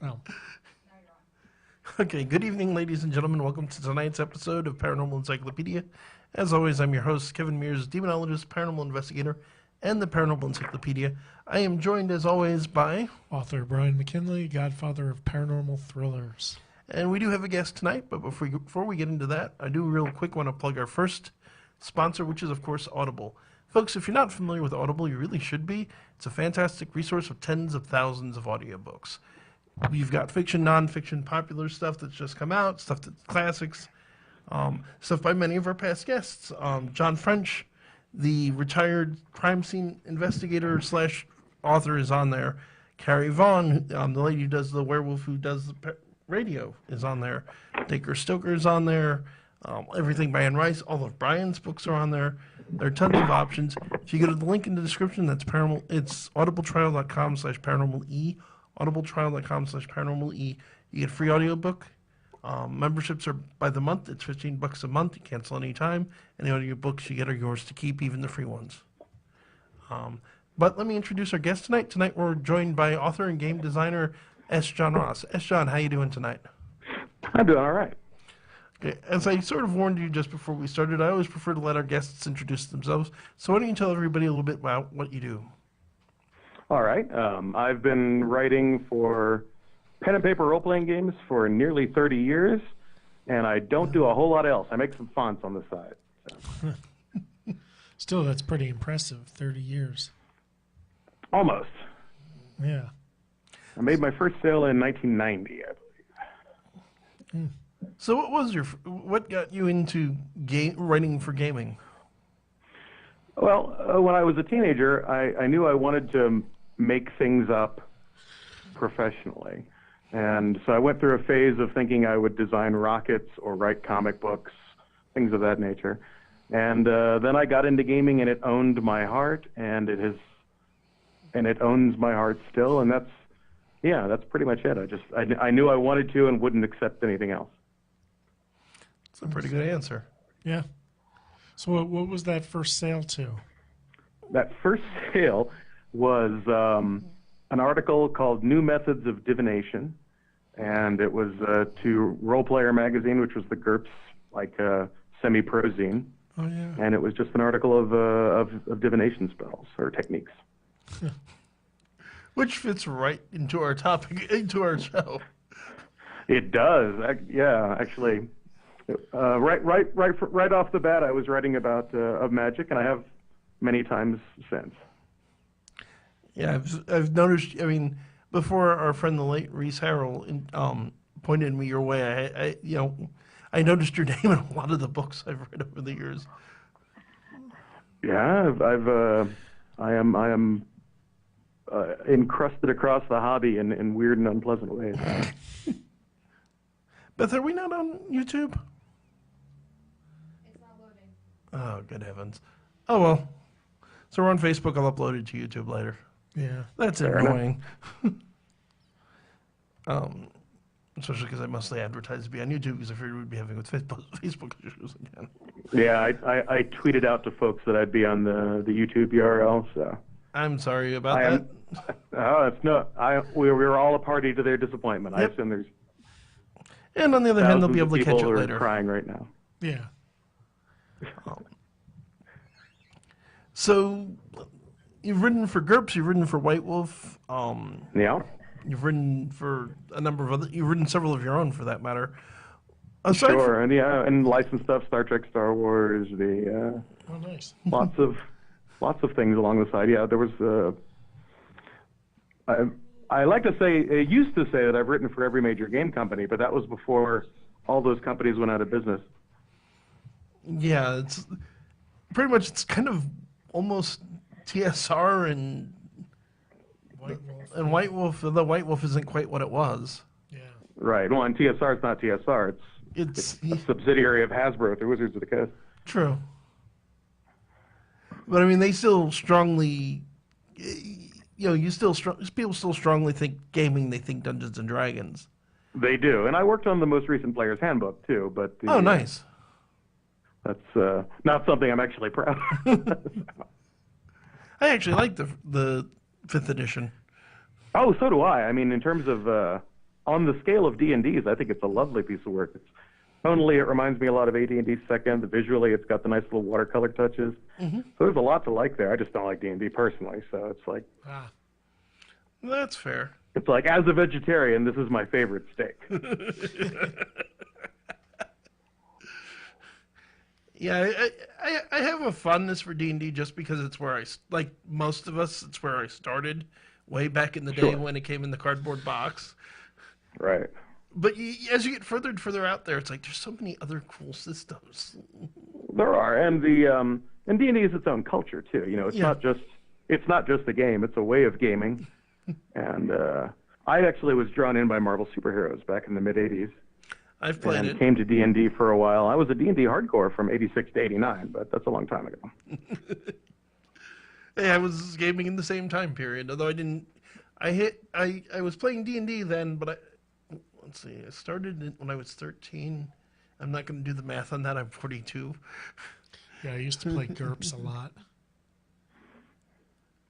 Oh, Okay, good evening, ladies and gentlemen. Welcome to tonight's episode of Paranormal Encyclopedia. As always, I'm your host, Kevin Mears, demonologist, paranormal investigator, and the Paranormal Encyclopedia. I am joined, as always, by... author Brian McKinley, godfather of paranormal thrillers. And we do have a guest tonight, but before we get into that, I do real quick want to plug our first sponsor, which is, of course, Audible. Folks, if you're not familiar with Audible, you really should be. It's a fantastic resource of tens of thousands of audiobooks. We've got fiction, nonfiction, popular stuff that's just come out, stuff that's classics, stuff by many of our past guests. John French, the retired crime scene investigator slash author, is on there. Carrie Vaughn, the lady who does the werewolf who does the radio, is on there. Dacre Stoker is on there. Everything by Anne Rice. All of Brian's books are on there. There are tons of options. If you go to the link in the description, that's paranormal. It's audibletrial.com/paranormal-e. audibletrial.com/paranormal-e. You get a free audiobook. Memberships are by the month. It's $15 a month. You cancel any time. Any audiobooks you get are yours to keep, even the free ones. But let me introduce our guest tonight. Tonight we're joined by author and game designer S. John Ross. S. John, how you doing tonight? I'm doing all right. Okay. As I sort of warned you just before we started, I always prefer to let our guests introduce themselves. So why don't you tell everybody a little bit about what you do? All right. I've been writing for pen and paper role-playing games for nearly 30 years, and I don't do a whole lot else. I make some fonts on the side. So. Still, that's pretty impressive. 30 years. Almost. Yeah. I made my first sale in 1990, I believe. So what got you into writing for gaming? Well, when I was a teenager, I knew I wanted to make things up professionally. And so I went through a phase of thinking I would design rockets or write comic books, things of that nature. And then I got into gaming, and it owned my heart, and it owns my heart still. And that's pretty much it. I knew I wanted to and wouldn't accept anything else. That's a pretty good answer. Yeah. So what was that first sale to? That first sale was an article called New Methods of Divination, and it was to Role Player magazine, which was the GURPS, like semi-pro zine. Oh, yeah. And it was just an article of divination spells or techniques. Which fits right into our topic, into our show. It does. Yeah, actually. Right off the bat, I was writing about of magic, and I have many times since. Yeah, I've noticed. I mean, before our friend the late Reese Harrell pointed me your way, I noticed your name in a lot of the books I've read over the years. Yeah, I am encrusted across the hobby in weird and unpleasant ways. Beth, are we not on YouTube? It's not loading. Oh, good heavens. Oh, well. So we're on Facebook. I'll upload it to YouTube later. Yeah. That's Fair annoying. Especially because I mostly advertise to be on YouTube because I figured we'd be having with Facebook issues again. Yeah, I tweeted out to folks that I'd be on the YouTube URL, so. I'm sorry about that. Oh, it's not. We were all a party to their disappointment. Yep. I assume there's And on the other hand, they'll be able to catch it people who are later. crying right now. Yeah. So, you've written for GURPS, you've written for White Wolf, Yeah. you've written for a number of other, you've written several of your own for that matter. Sure, and licensed stuff, Star Trek, Star Wars, Oh, nice. lots of things along the side. Yeah, there was. I like to say, I used to say that I've written for every major game company, but that was before all those companies went out of business. Yeah, it's pretty much, it's kind of almost TSR and White Wolf. White Wolf. The White Wolf isn't quite what it was. Yeah. Right. Well, and TSR is not TSR. It's a subsidiary of Hasbro through Wizards of the Coast. True. But I mean, they still strongly, people still strongly think gaming, they think Dungeons and Dragons. They do. And I worked on the most recent Player's Handbook, too. But Oh, nice. That's not something I'm actually proud of. I actually like the 5th edition. Oh, so do I. I mean, in terms of on the scale of D&Ds, I think it's a lovely piece of work. It's tonally, it reminds me a lot of AD&D Second. Visually, it's got the nice little watercolor touches. So there's a lot to like there. I just don't like D&D personally, so it's like... That's fair. It's like, as a vegetarian, this is my favorite steak. Yeah, I have a fondness for D&D just because it's where like most of us, it's where I started way back in the day when it came in the cardboard box. Right. But as you get further and further out there, it's like there's so many other cool systems. There are, and and D&D is its own culture too. You know, it's not just a game; it's a way of gaming. And I actually was drawn in by Marvel superheroes back in the mid '80s. I've played it. Came to D&D for a while. I was a D&D hardcore from '86 to '89, but that's a long time ago. Hey, I was gaming in the same time period, although I didn't. I was playing D&D then, but let's see. I started it when I was 13. I'm not going to do the math on that. I'm 42. Yeah, I used to play GURPS a lot.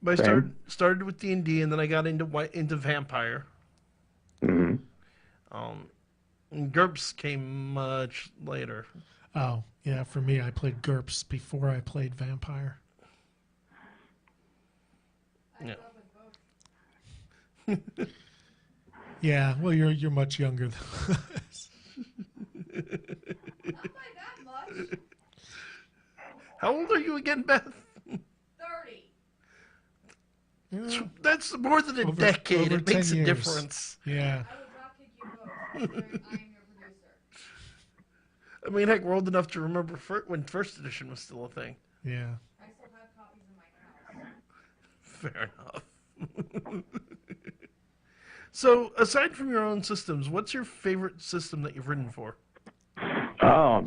But I started with D&D, and then I got into Vampire. Mm-hmm. And GURPS came much later. Oh, yeah, for me, I played GURPS before I played Vampire. Yeah. Yeah, well, you're much younger than us. Not by that much. How old are you again, Beth? 30. That's more than a Over decade. It 10 makes a years. difference. Yeah. I will drop kick you both. I'm your producer. I mean, heck, we're old enough to remember when first edition was still a thing. Yeah. I still have copies in my house. Fair enough. So, aside from your own systems, what's your favorite system that you've written for? I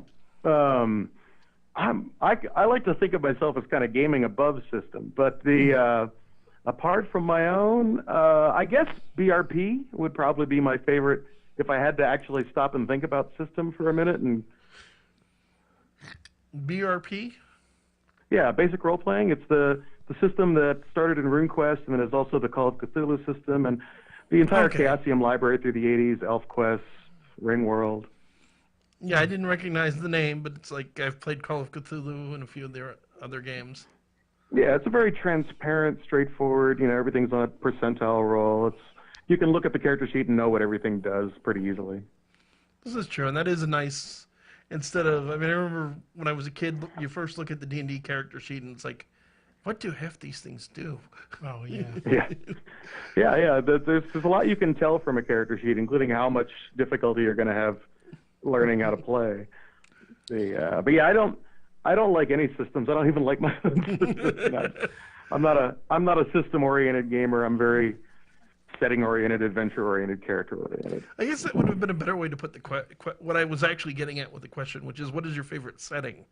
like to think of myself as kind of gaming above system, but apart from my own, I guess BRP would probably be my favorite if I had to actually stop and think about system for a minute. And BRP? yeah, basic role playing. It's the system that started in RuneQuest, and then is also the Call of Cthulhu system, and the entire Chaosium library through the 80s, ElfQuest, Ringworld. Yeah, I didn't recognize the name, but it's like I've played Call of Cthulhu and a few of their other games. Yeah, it's a very transparent, straightforward, everything's on a percentile roll. You can look at the character sheet and know what everything does pretty easily. This is true, and that is a nice, I remember when I was a kid, you first look at the D&D character sheet, and it's like, what do half these things do? Oh, yeah. Yeah. There's a lot you can tell from a character sheet, including how much difficulty you're going to have learning how to play. But yeah, I don't like any systems. I don't even like my own systems. I'm not a system-oriented gamer. I'm very setting-oriented, adventure-oriented, character-oriented. I guess that would have been a better way to put what I was actually getting at with the question, which is, what is your favorite setting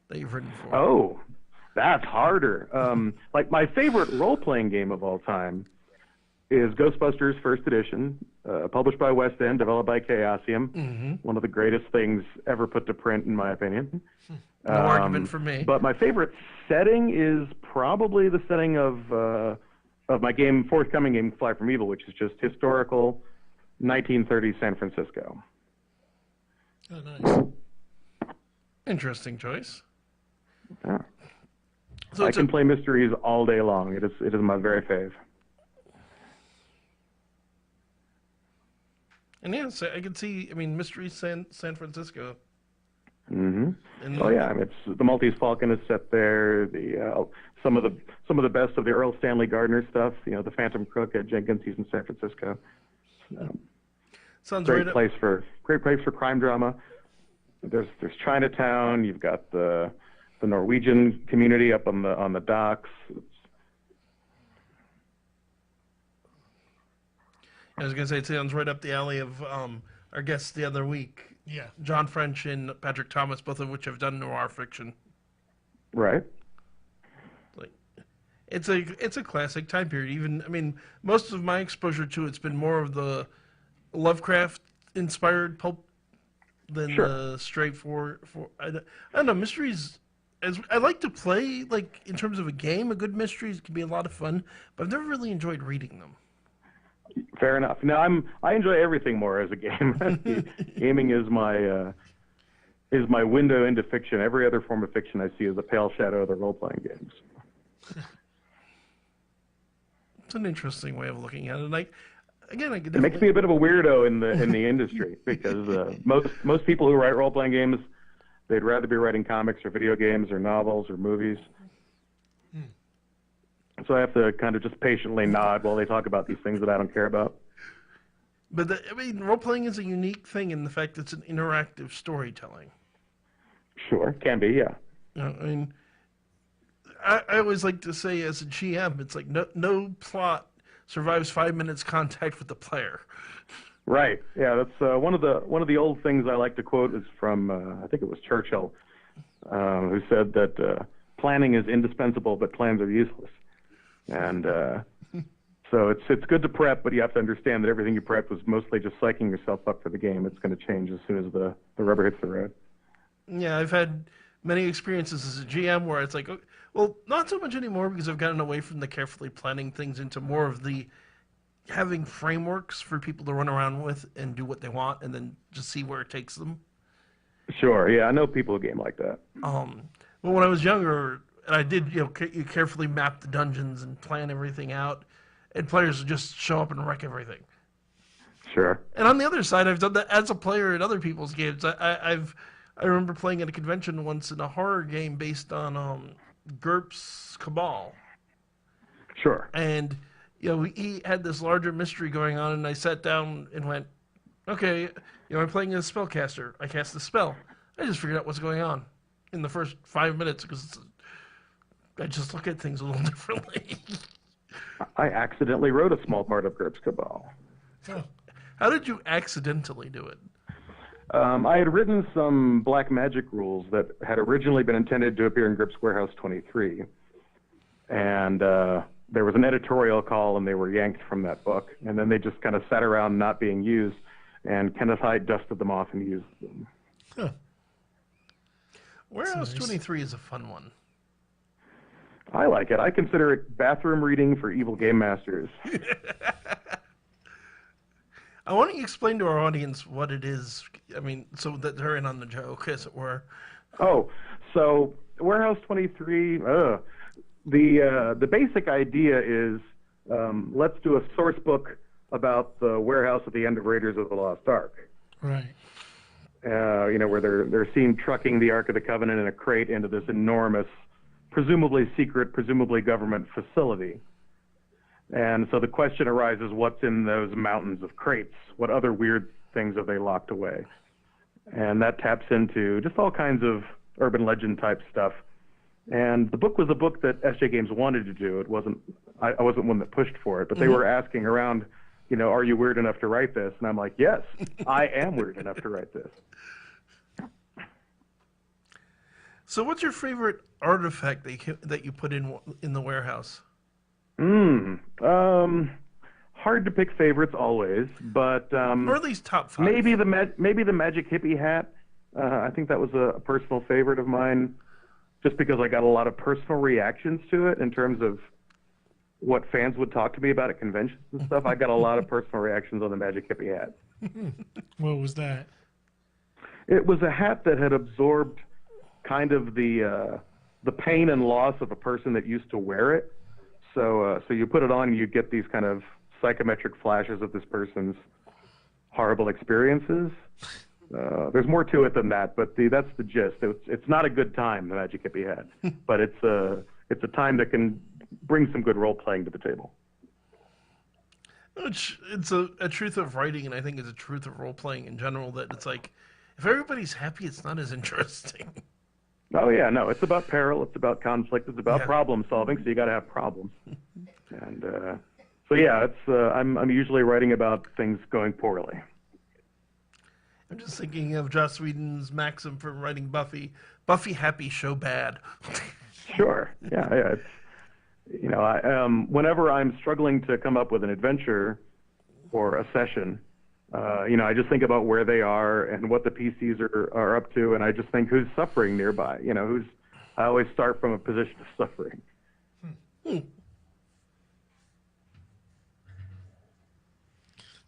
that you've written for? Oh, that's harder. Like my favorite role-playing game of all time is Ghostbusters First Edition, published by West End, developed by Chaosium. One of the greatest things ever put to print, in my opinion. No argument for me. But my favorite setting is probably the setting of my forthcoming game, Fly From Evil, which is just historical 1930s San Francisco. Oh, nice. Interesting choice. Yeah. So I can play mysteries all day long. It is my very fave. And yeah, so I can see. Mystery San Francisco. Mm-hmm. And Oh yeah, it's the Maltese Falcon is set there. Some of the best of the Earl Stanley Gardner stuff. The Phantom Crook at Jenkins. He's in San Francisco. Sounds great right place for crime drama. There's Chinatown. You've got the Norwegian community up on the docks. I was going to say, it sounds right up the alley of our guests the other week. Yeah. John French and Patrick Thomas, both of which have done noir fiction. Right. Like, it's a classic time period. Most of my exposure to it's been more of the Lovecraft-inspired pulp than the straightforward. I don't know, mysteries. As I like to play, like in terms of a game, a good mystery can be a lot of fun, but I've never really enjoyed reading them. Fair enough. Now I enjoy everything more as a game. Gaming is my window into fiction. Every other form of fiction I see is a pale shadow of the role-playing games. It's an interesting way of looking at it. Like, again, I could It makes me a bit of a weirdo in the industry because most people who write role-playing games, they'd rather be writing comics or video games or novels or movies. So I have to kind of just patiently nod while they talk about these things that I don't care about. But role-playing is a unique thing in the fact that it's an interactive storytelling. Sure, can be, yeah. I mean, I always like to say as a GM, it's like no plot survives 5 minutes contact with the player. Right. Yeah, that's one of the old things I like to quote is from I think it was Churchill, who said that planning is indispensable, but plans are useless. And so it's good to prep, but you have to understand that everything you prepped was mostly just psyching yourself up for the game. It's going to change as soon as the rubber hits the road. Yeah, I've had many experiences as a GM where it's like, well, not so much anymore because I've gotten away from the carefully planning things into more of the having frameworks for people to run around with and do what they want and then just see where it takes them. Sure. Yeah, I know people who game like that. Well, when I was younger, and I did, you carefully map the dungeons and plan everything out, and players would just show up and wreck everything. Sure. And on the other side, I've done that as a player in other people's games. I remember playing at a convention once in a horror game based on GURPS Cabal. Sure. And he had this larger mystery going on, and I sat down and went, okay, I'm playing as a spellcaster. I cast the spell. I just figured out what's going on in the first 5 minutes because I just look at things a little differently. I accidentally wrote a small part of GURPS Cabal. How did you accidentally do it? I had written some black magic rules that had originally been intended to appear in GURPS Warehouse 23. And there was an editorial call, and they were yanked from that book. And then they just kind of sat around not being used, and Kenneth Hyde dusted them off and used them. Huh. Warehouse 23 is a fun one. I like it. I consider it bathroom reading for evil game masters. I want to explain to our audience what it is. I mean, so that they're in on the joke, as it were. Oh, so Warehouse 23, the basic idea is let's do a source book about the warehouse at the end of Raiders of the Lost Ark. Right. Where they're seen trucking the Ark of the Covenant in a crate into this enormous, presumably secret, presumably government facility. And so the question arises, what's in those mountains of crates? What other weird things have they locked away? And that taps into just all kinds of urban legend type stuff. And the book was a book that SJ Games wanted to do. It wasn't, I wasn't one that pushed for it, but they were asking around, are you weird enough to write this? And I'm like, yes, I am weird enough to write this. So what's your favorite artifact that you put in the warehouse? Hard to pick favorites always, but or at least top 5. Maybe the magic hippie hat. I think that was a personal favorite of mine, just because I got a lot of personal reactions to it in terms of what fans would talk to me about at conventions and stuff. I got a lot of personal reactions on the magic hippie hat. What was that? It was a hat that had absorbed kind of the pain and loss of a person that used to wear it. So you put it on, and you get these kind of psychometric flashes of this person's horrible experiences. There's more to it than that, but that's the gist. It's not a good time, the magic hippie hat, but it's a time that can bring some good role playing to the table. It's a truth of writing, and I think it's a truth of role playing in general, that it's like, if everybody's happy, it's not as interesting. Oh yeah, no, it's about peril, it's about conflict, it's about problem solving, so you got to have problems. And so yeah, I'm usually writing about things going poorly. I'm just thinking of Joss Whedon's maxim for writing Buffy: Buffy happy, show bad. Sure. Yeah. It's, whenever I'm struggling to come up with an adventure or a session, I just think about where they are and what the PCs are up to, and I just think who's suffering nearby. I always start from a position of suffering.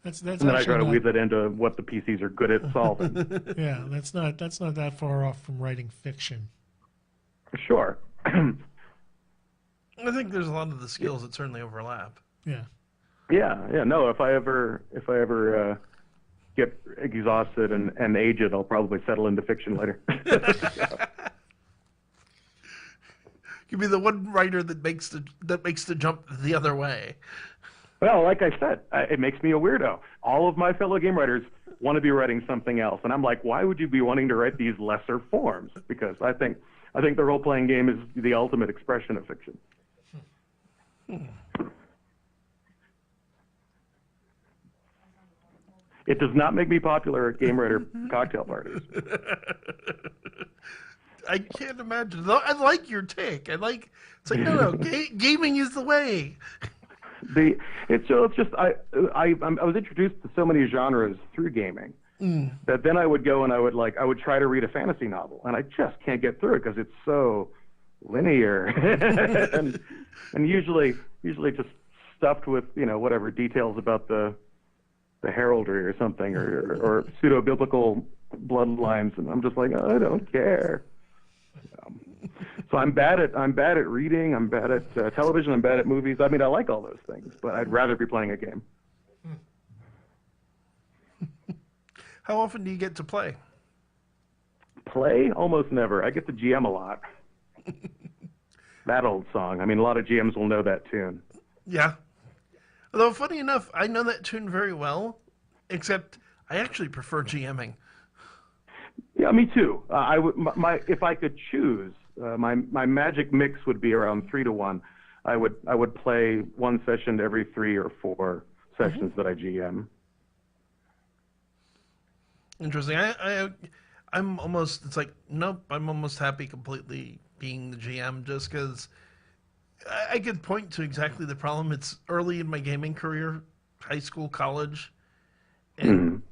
That's And then I try to actually weave that into what the PCs are good at solving. not, yeah, that's not that far off from writing fiction. Sure. I think there's a lot of the skills that certainly overlap. Yeah. Yeah. No, if I ever get exhausted and aged, I'll probably settle into fiction later. You'd be the one writer that makes the jump the other way. Well, like I said, it makes me a weirdo. All of my fellow game writers want to be writing something else, and I'm like, why would you be wanting to write these lesser forms? Because I think the role-playing game is the ultimate expression of fiction. It does not make me popular at game writer cocktail parties. I can't imagine. Though I like your take. It's like no, gaming is the way. It's just I was introduced to so many genres through gaming that then I would go and I would try to read a fantasy novel, and I just can't get through it because it's so linear and usually just stuffed with whatever details about the heraldry or something or pseudo biblical bloodlines, and I'm just like, I don't care. So I'm bad at reading. I'm bad at television. I'm bad at movies. I mean, I like all those things, but I'd rather be playing a game. How often do you get to play? Play? Almost never. I get to GM a lot. That old song. I mean, a lot of GMs will know that tune. Yeah. Although, funny enough, I know that tune very well, except I actually prefer GMing. Yeah, me too. If I could choose, my magic mix would be around 3-to-1. I would play one session every 3 or 4 sessions that I GM. Interesting. I'm almost. It's like nope. I'm almost happy completely being the GM just because I could point to exactly the problem. It's early in my gaming career, high school, college, and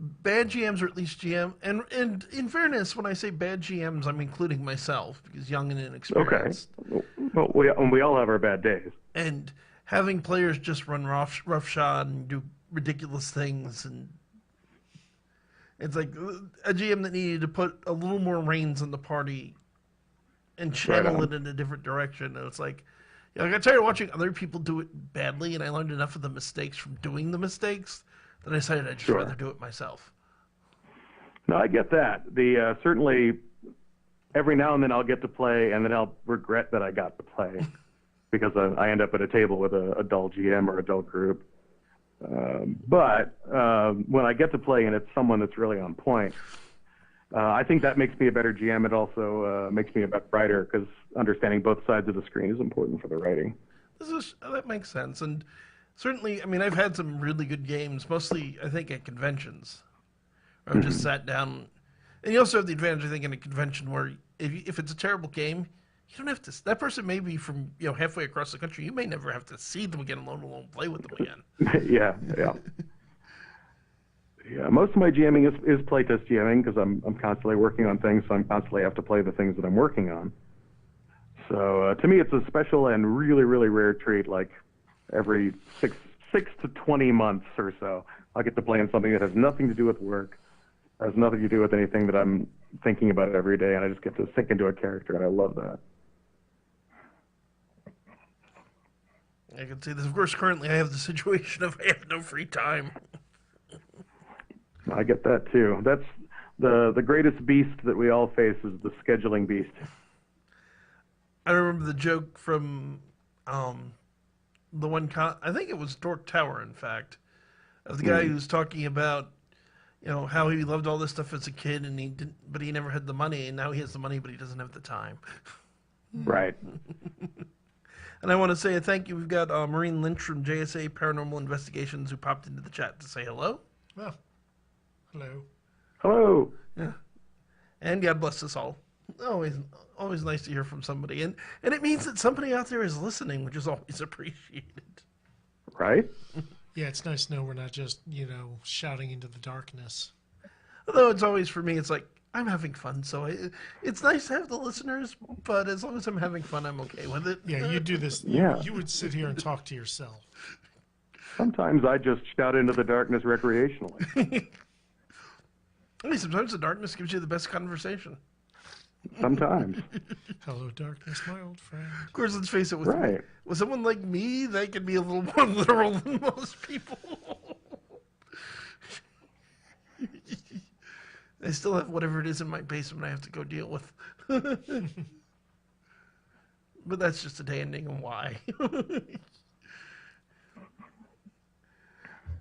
bad GMs, or at least GM. And in fairness, when I say bad GMs, I'm including myself because young and inexperienced. Okay. Well, we all have our bad days. And having players just run roughshod and do ridiculous things, and it's like a GM that needed to put a little more reins on the party and channel it in a different direction. And it's like, I got tired of watching other people do it badly, and I learned enough of the mistakes from doing the mistakes that I decided I'd just rather do it myself. No, I get that. Certainly, every now and then I'll get to play, and then I'll regret that I got to play because I end up at a table with a dull GM or a dull group. But when I get to play and it's someone that's really on point, I think that makes me a better GM. It also makes me a better writer because understanding both sides of the screen is important for the writing. That makes sense. And certainly, I mean, I've had some really good games, mostly, I think, at conventions. Where I've just sat down. And you also have the advantage, I think, in a convention where if it's a terrible game, you don't have to. That person may be from halfway across the country. You may never have to see them again, let alone play with them again. Yeah. Most of my GMing is playtest GMing because I'm constantly working on things, so I constantly have to play the things that I'm working on. So to me, it's a special and really, really rare treat. Like every six to 20 months or so, I get to play in something that has nothing to do with work, has nothing to do with anything that I'm thinking about every day, and I just get to sink into a character, and I love that. I can see this. Of course, currently I have the situation of I have no free time. I get that too. That's the greatest beast that we all face is the scheduling beast. I remember the joke from the one I think it was Dork Tower, in fact, of the guy who was talking about how he loved all this stuff as a kid and but he never had the money, and now he has the money but he doesn't have the time. Right. And I want to say a thank you. We've got Maureen Lynch from JSA Paranormal Investigations who popped into the chat to say hello. Oh, hello. Hello. Yeah. And God bless us all. Always nice to hear from somebody. And it means that somebody out there is listening, which is always appreciated. Right? Yeah, it's nice to know we're not just, shouting into the darkness. Although it's always, for me, it's like, I'm having fun, so it's nice to have the listeners, but as long as I'm having fun, I'm okay with it. Yeah, you do this. Yeah. You would sit here and talk to yourself. Sometimes I just shout into the darkness recreationally. I mean, sometimes the darkness gives you the best conversation. Sometimes. Hello, darkness, my old friend. Of course, let's face it, Right. with someone like me, they can be a little more literal than most people. I still have whatever it is in my basement I have to go deal with. But that's just a day ending and why.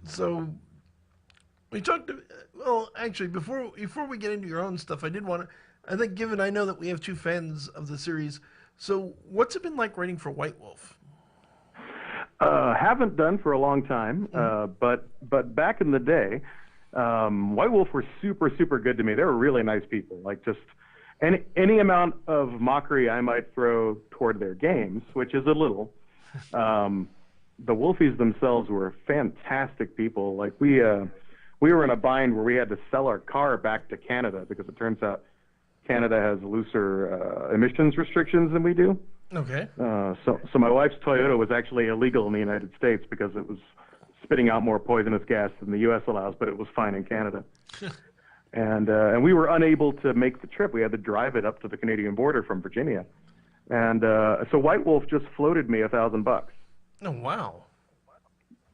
So, we talked, well, actually, before we get into your own stuff, I did want to, I think given I know that we have two fans of the series, so what's it been like writing for White Wolf? Haven't done for a long time, but back in the day, White Wolf were super, super good to me. They were really nice people. Like just any amount of mockery I might throw toward their games, which is a little, the Wolfies themselves were fantastic people. Like we were in a bind where we had to sell our car back to Canada because it turns out Canada has looser emissions restrictions than we do. Okay. So my wife's Toyota was actually illegal in the United States because it was spitting out more poisonous gas than the U.S. allows, but it was fine in Canada. And we were unable to make the trip. We had to drive it up to the Canadian border from Virginia. And so White Wolf just floated me $1,000 Oh, wow.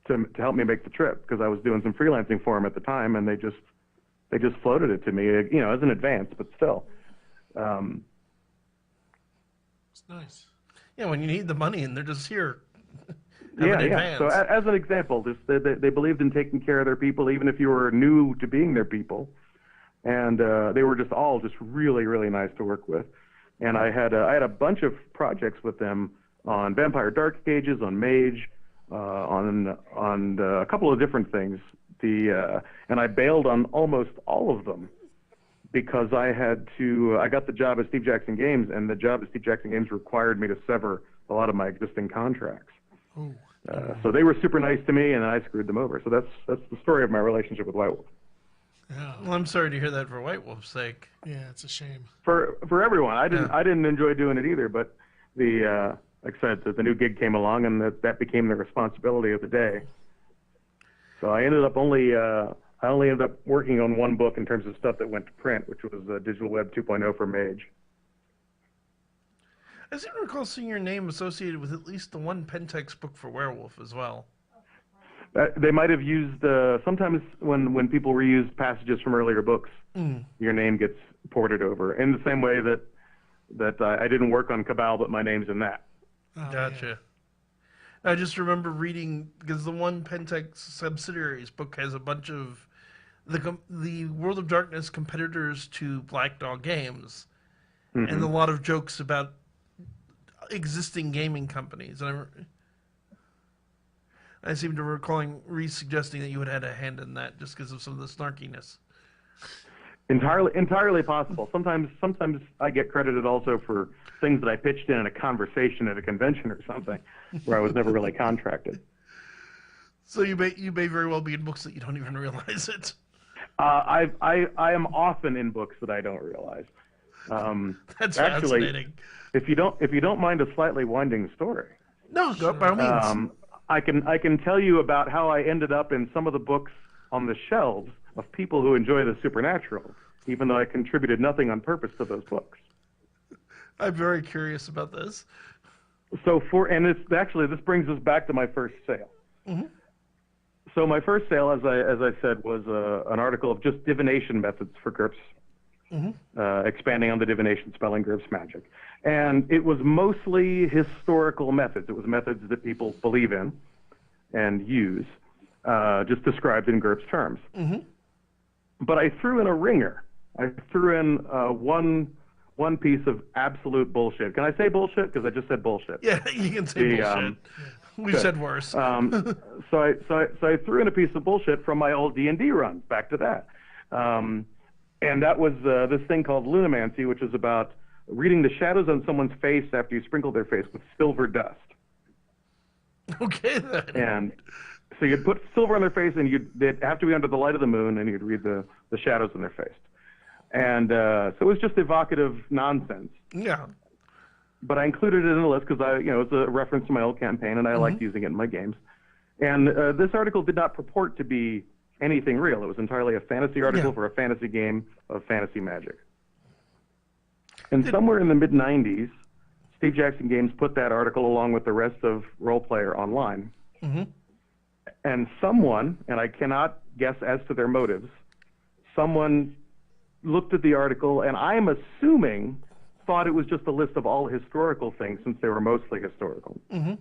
to help me make the trip because I was doing some freelancing for them at the time, and they just floated it to me, you know, as an advance, but still. It's nice. Yeah, when you need the money and they're just here. Yeah. So as an example, they believed in taking care of their people, even if you were new to being their people, and they were just all really, really nice to work with. And I had a bunch of projects with them on Vampire Dark Ages, on Mage, on a couple of different things. And I bailed on almost all of them because I got the job at Steve Jackson Games, and the job at Steve Jackson Games required me to sever a lot of my existing contracts. Oh. So they were super nice to me, and I screwed them over. So that's the story of my relationship with White Wolf. Yeah. Well, I'm sorry to hear that for White Wolf's sake. Yeah, it's a shame. For everyone, I didn't enjoy doing it either. But like I said, the new gig came along, and that became the responsibility of the day. So I ended up I only ended up working on one book in terms of stuff that went to print, which was Digital Web 2.0 for Mage. I seem to recall seeing your name associated with at least the one Pentex book for Werewolf as well. They might have used sometimes when people reuse passages from earlier books, your name gets ported over in the same way that I didn't work on Cabal, but my name's in that. Oh, Gotcha. I just remember reading, because the one Pentex subsidiaries book has a bunch of the World of Darkness competitors to Black Dog Games, and a lot of jokes about existing gaming companies. And I seem to recalling suggesting that you had a hand in that just because of some of the snarkiness. Entirely possible. Sometimes I get credited also for things that I pitched in a conversation at a convention or something, where I was never really contracted. So you may very well be in books that you don't even realize it. I am often in books that I don't realize. That's actually, fascinating. If you don't mind a slightly winding story, No, go by all means. I can tell you about how I ended up in some of the books on the shelves of people who enjoy the supernatural, even though I contributed nothing on purpose to those books. I'm very curious about this. So this brings us back to my first sale. Mm-hmm. So my first sale, as I said, was an article of just divination methods for GURPS, expanding on the divination spell in GURPS magic. And it was mostly historical methods. It was methods that people believe in and use, just described in GURPS terms. Mm-hmm. But I threw in a ringer. I threw in one piece of absolute bullshit. Can I say bullshit? Because I just said bullshit. Yeah, you can say bullshit. We've said worse. So I threw in a piece of bullshit from my old D&D runs. Back to that. And that was this thing called lunamancy, which is about reading the shadows on someone's face after you sprinkle their face with silver dust. Okay, then. And so you'd put silver on their face, and they'd have to be under the light of the moon, and you'd read the shadows in their face. And so it was just evocative nonsense. Yeah. But I included it in the list because it's a reference to my old campaign, and I liked using it in my games. And this article did not purport to be anything real. It was entirely a fantasy article for a fantasy game of fantasy magic. And somewhere in the mid-'90s, Steve Jackson Games put that article along with the rest of Role Player online. Mm-hmm. And someone, and I cannot guess as to their motives, someone looked at the article, and I'm assuming thought it was just a list of all historical things, since they were mostly historical. Mm-hmm.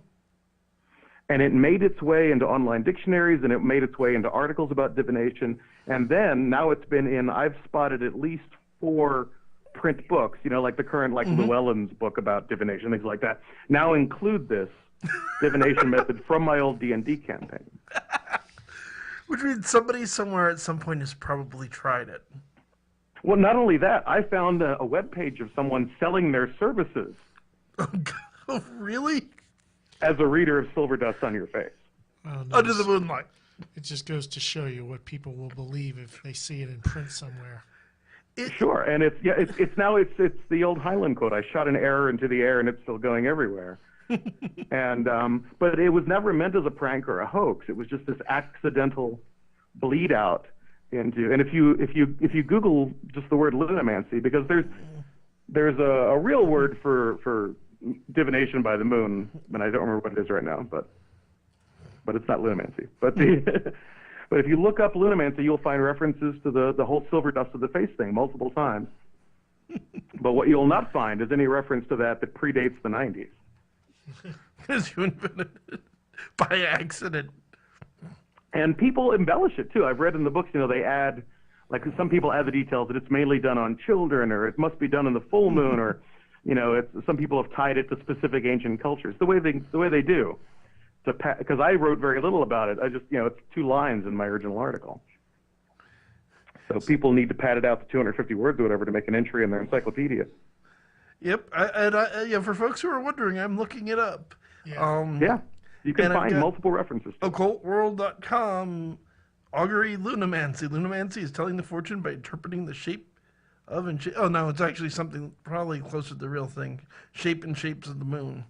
And it made its way into online dictionaries, and it made its way into articles about divination. And then, now it's been in, I've spotted at least 4 print books, like the current, Llewellyn's book about divination, things like that, now include this divination method from my old D&D campaign. Which means somebody somewhere at some point has probably tried it. Well, not only that, I found a web page of someone selling their services. Oh, really? As a reader of Silver Dust on Your Face. Oh, no, Under the moonlight. it just goes to show you what people will believe if they see it in print somewhere. Sure, and it's the old Highland quote. I shot an arrow into the air, and it's still going everywhere. And but it was never meant as a prank or a hoax. It was just this accidental bleed out into. And if you Google just the word lunamancy, because there's a real word for divination by the moon, and I don't remember what it is right now, but it's not lunamancy. But but if you look up lunamancy, you'll find references to the whole silver dust of the face thing multiple times. But what you'll not find is any reference to that predates the 90s. Because you invented it by accident. And people embellish it too. I've read in the books, they add, some people add the details that it's mainly done on children, or it must be done in the full moon, or some people have tied it to specific ancient cultures. The way they do, because I wrote very little about it. I just it's 2 lines in my original article. So people need to pad it out to 250 words or whatever to make an entry in their encyclopedia. Yep, for folks who are wondering, I'm looking it up. Yeah, you can find multiple references. OccultWorld.com, augury lunamancy. Lunamancy is telling the fortune by interpreting the shape of and oh no, it's actually something probably closer to the real thing. Shape and shapes of the moon.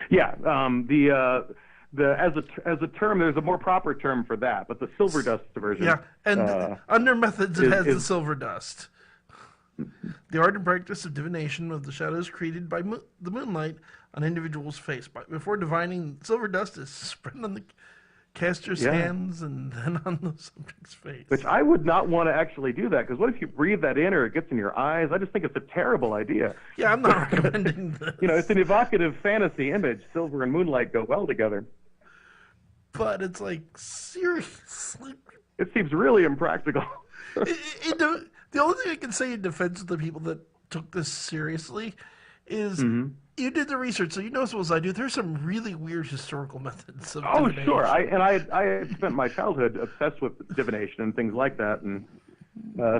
Yeah, as a term, there's a more proper term for that, but the silver dust version. Yeah, and under methods, it has the silver dust. The art and practice of divination of the shadows created by the moonlight on an individual's face. Before divining, silver dust is spread on the caster's hands and then on the subject's face. Which I would not want to actually do that, because what if you breathe that in or it gets in your eyes? I just think it's a terrible ida. Yeah, I'm not recommending this. It's an evocative fantasy image. Silver and moonlight go well together. But it's seriously. It seems really impractical. The only thing I can say in defense of the people that took this seriously is you did the research, so you know as well as I do. There's some really weird historical methods of divination. Sure. I had spent my childhood obsessed with divination and things like that, and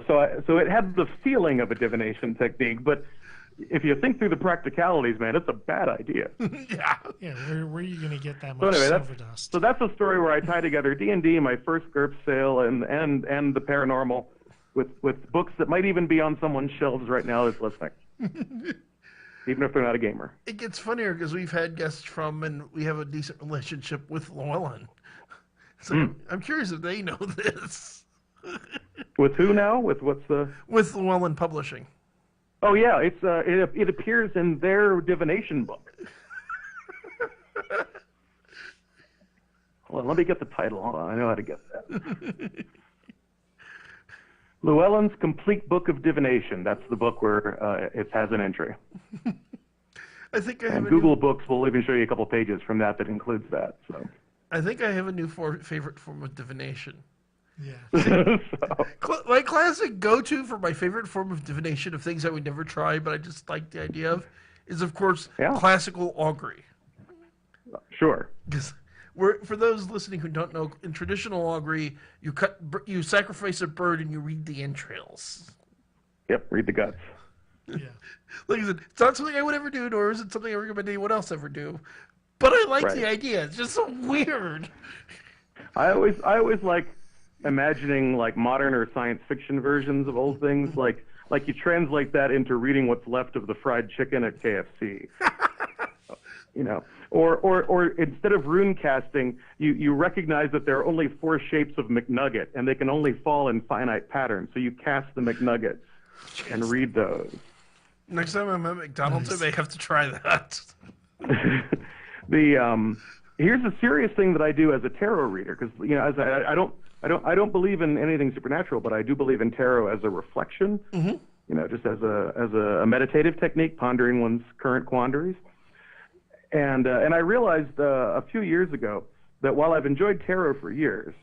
so it had the feeling of a divination technique. But if you think through the practicalities, man, it's a bad idea. Yeah. Where are you going to get that much silver dust? So that's a story where I tie together D&D, my first GURPS sale, and the paranormal. With books that might even be on someone's shelves right now that's listening, even if they're not a gamer. It gets funnier because we've had guests from, and we have a decent relationship with Llewellyn. So I'm curious if they know this. With who now? With With Llewellyn Publishing. Oh yeah, it appears in their divination book. Hold on, let me get the title. Hold on, I know how to get that. Llewellyn's Complete Book of Divination. That's the book where it has an entry. I think I have and Google Books will even show you a couple pages from that includes that. So I think I have a new favorite form of divination. Yeah. My classic go-to for my favorite form of divination of things I would never try, but I just like the idea of, is of course classical augury. Sure. Because for those listening who don't know, in traditional augury, you sacrifice a bird and you read the entrails. Yep, read the guts. Yeah. Like I said, it's not something I would ever do, nor is it something I recommend anyone else ever do. But I like the idea. It's just so weird. I always like imagining modern or science fiction versions of old things. Like you translate that into reading what's left of the fried chicken at KFC. you know, or instead of rune casting, you recognize that there are only 4 shapes of McNugget, and they can only fall in finite patterns. So you cast the McNuggets and read those. Next time I'm at McDonald's, I may have to try that. Here's a serious thing that I do as a tarot reader, because you know, as I don't believe in anything supernatural, but I do believe in tarot as a reflection. Mm-hmm. You know, just as a meditative technique, pondering one's current quandaries. And I realized a few years ago that while I've enjoyed tarot for years,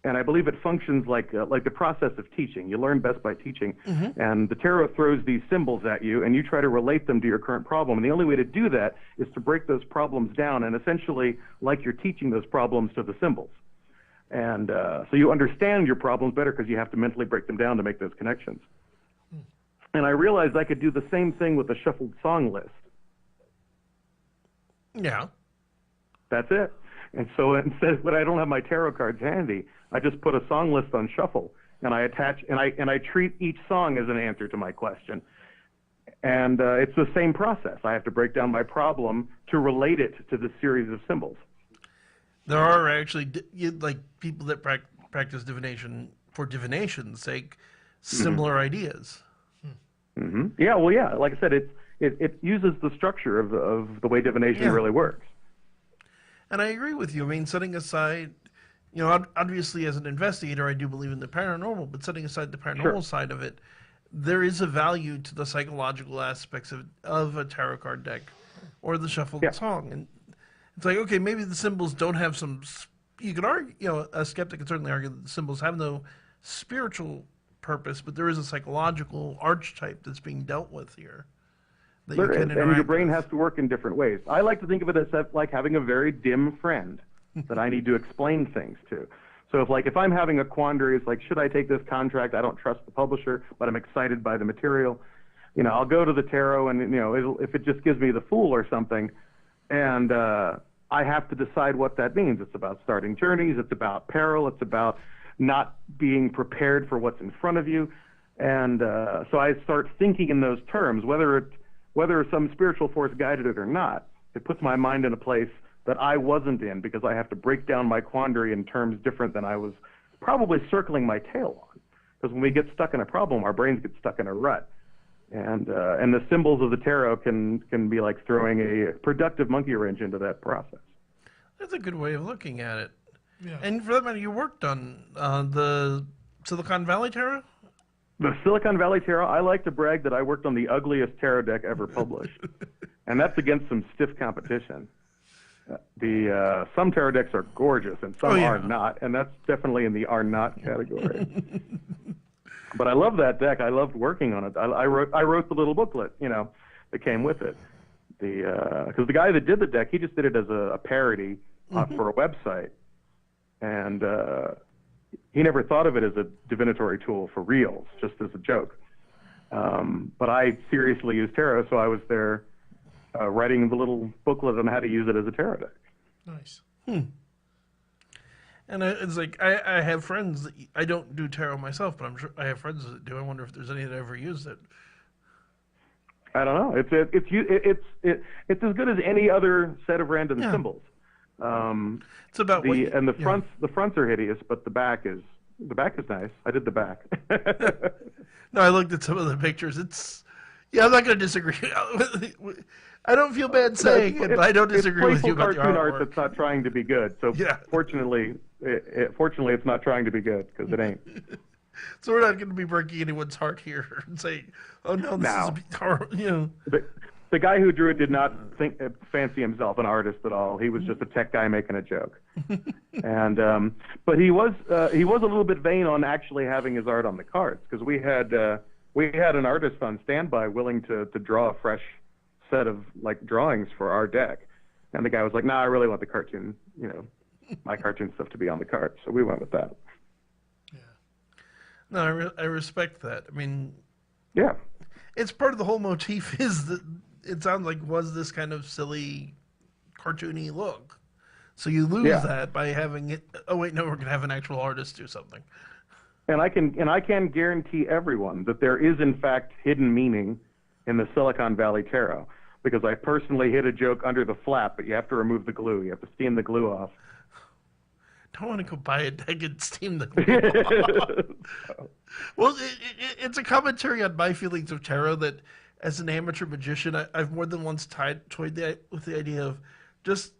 and I believe it functions like the process of teaching. You learn best by teaching. Mm-hmm. And the tarot throws these symbols at you, and you try to relate them to your current problem. And the only way to do that is to break those problems down, and essentially, like you're teaching those problems to the symbols. And so you understand your problems better because you have to mentally break them down to make those connections. And I realized I could do the same thing with a shuffled song list. Yeah. That's it. And so instead, when I don't have my tarot cards handy, I just put a song list on shuffle, and I attach and I treat each song as an answer to my question. And it's the same process. I have to break down my problem to relate it to the series of symbols. There are actually like people that practice divination for divination's sake, similar ideas. Mm-hmm. Yeah, well, yeah. Like I said, it uses the structure of the way divination really works. And I agree with you. I mean, setting aside, you know, obviously as an investigator, I do believe in the paranormal, but setting aside the paranormal side of it, there is a value to the psychological aspects of a tarot card deck or the shuffled song. And it's like, okay, maybe the symbols don't have some, you could argue, you know, a skeptic could certainly argue that the symbols have no spiritual purpose, but there is a psychological archetype that's being dealt with here. There is, and your brain has to work in different ways. I like to think of it as like having a very dim friend that I need to explain things to. So if I'm having a quandary, it's like, should I take this contract? I don't trust the publisher, but I'm excited by the material. You know, I'll go to the tarot, and you know, if it just gives me the Fool or something, and I have to decide what that means. It's about starting journeys. It's about peril. It's about not being prepared for what's in front of you. And so I start thinking in those terms, whether some spiritual force guided it or not. It puts my mind in a place that I wasn't in, because I have to break down my quandary in terms different than I was probably circling my tail on. Because when we get stuck in a problem, our brains get stuck in a rut. And the symbols of the tarot can be like throwing a productive monkey wrench into that process. That's a good way of looking at it. Yeah. And for that matter, you worked on the Silicon Valley Tarot? The Silicon Valley Tarot, I like to brag that I worked on the ugliest tarot deck ever published. And that's against some stiff competition. Some tarot decks are gorgeous and some are not, and that's definitely in the are not category. But I love that deck. I loved working on it. I wrote the little booklet, you know, that came with it. Because the guy that did the deck, he just did it as a parody for a website. And he never thought of it as a divinatory tool for reals, just as a joke. But I seriously use tarot, so I was there writing the little booklet on how to use it as a tarot deck. Nice. And it's like, I have friends that, I don't do tarot myself, but I'm sure I have friends that do. I wonder if there's any that ever used it. I don't know. It's as good as any other set of random symbols. It's about the fronts are hideous, but the back is nice. I did the back. No, I looked at some of the pictures. I'm not going to disagree. I don't feel bad saying it, but I don't disagree with you about the artwork. It's cartoon art that's not trying to be good. So fortunately, it's not trying to be good, because it ain't. So we're not going to be breaking anyone's heart here and say, "Oh no, this is horrible." You know. The guy who drew it did not fancy himself an artist at all. He was just a tech guy making a joke. And but he was a little bit vain on actually having his art on the cards, because we had an artist on standby willing to draw a fresh set of like drawings for our deck, and the guy was like, "Nah, I really want the cartoon, you know, my cartoon stuff to be on the card." So we went with that. Yeah. No, I respect that. I mean, yeah, it's part of the whole motif. Is that it sounds like was this kind of silly, cartoony look. So you lose that by having it. Oh wait, no, we're gonna have an actual artist do something. And I can guarantee everyone that there is in fact hidden meaning in the Silicon Valley Tarot, because I personally hid a joke under the flap, but you have to remove the glue. You have to steam the glue off. Don't want to go buy a deck and steam the glue. Well, it's a commentary on my feelings of tarot that, as an amateur magician, I've more than once toyed with the idea of just,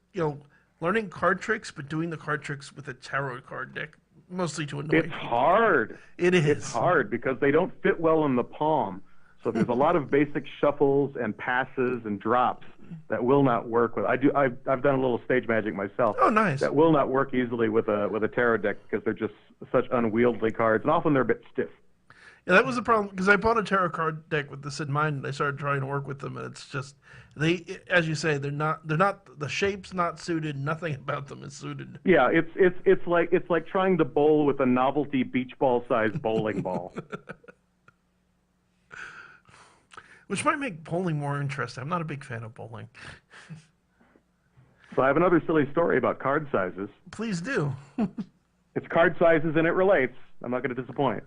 learning card tricks, but doing the card tricks with a tarot card deck, mostly to annoy It's people. hard. It is. It's hard because they don't fit well in the palm. So there's a lot of basic shuffles and passes and drops that will not work with. I've done a little stage magic myself. Oh, nice. That will not work easily with a tarot deck because they're just such unwieldy cards, and often they're a bit stiff. Yeah, that was the problem, because I bought a tarot card deck with this in mind, and I started trying to work with them, and it's just, as you say, they're not, the shape's not suited, nothing about them is suited. Yeah, it's like trying to bowl with a novelty beach ball sized bowling ball. Which might make bowling more interesting. I'm not a big fan of bowling. So I have another silly story about card sizes. Please do. It's card sizes and it relates. I'm not going to disappoint.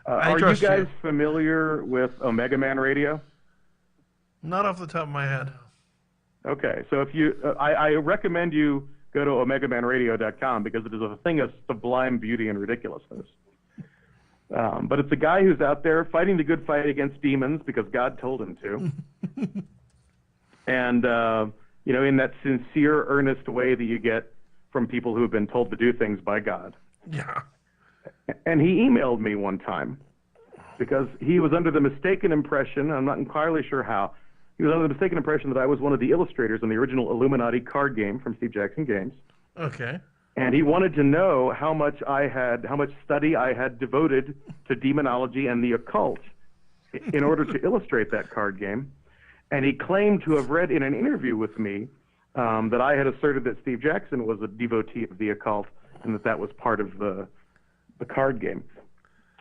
Are you trust guys you. familiar with Omega Man Radio? Not off the top of my head. Okay, so if you, I recommend you go to OmegaManRadio.com because it is a thing of sublime beauty and ridiculousness. But it's a guy who's out there fighting the good fight against demons because God told him to. And, in that sincere, earnest way that you get from people who have been told to do things by God. Yeah. And he emailed me one time because he was under the mistaken impression, I'm not entirely sure how, he was under the mistaken impression that I was one of the illustrators on the original Illuminati card game from Steve Jackson Games. Okay. And he wanted to know how much study I had devoted to demonology and the occult in order to illustrate that card game. And he claimed to have read in an interview with me that I had asserted that Steve Jackson was a devotee of the occult and that was part of the card game.